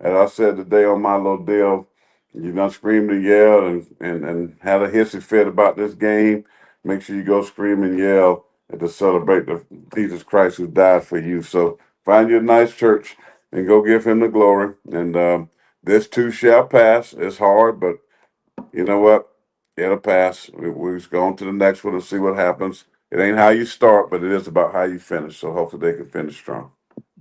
As I said today on my little deal, you don't scream and yell and had a hissy fit about this game. Make sure you go scream and yell and to celebrate the Jesus Christ who died for you. So find you a nice church and go give him the glory. And this too shall pass. It's hard, but you know what? It'll pass. We're just going to the next one and see what happens. It ain't how you start, but it is about how you finish. So hopefully they can finish strong.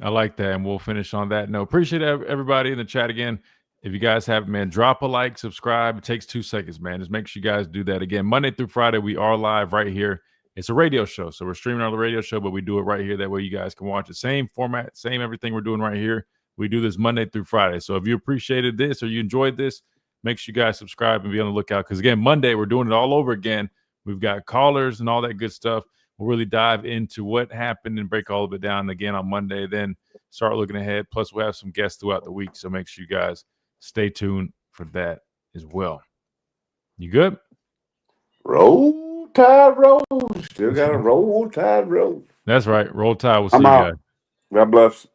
I like that, and we'll finish on that note. Appreciate everybody in the chat again. If you guys have, man, drop a like, subscribe. It takes 2 seconds, man. Just make sure you guys do that. Again, Monday through Friday, we are live right here. It's a radio show, so we're streaming on the radio show, but we do it right here. That way you guys can watch it. Same format, same everything we're doing right here. We do this Monday through Friday. So if you appreciated this or you enjoyed this, make sure you guys subscribe and be on the lookout. Because, again, Monday, we're doing it all over again. We've got callers and all that good stuff. We'll really dive into what happened and break all of it down again on Monday. Then start looking ahead. Plus, we'll have some guests throughout the week. So make sure you guys stay tuned for that as well. You good? Roll Tide roll. Still got to roll Tide roll. That's right. Roll Tide. We'll see you out. guys. God bless.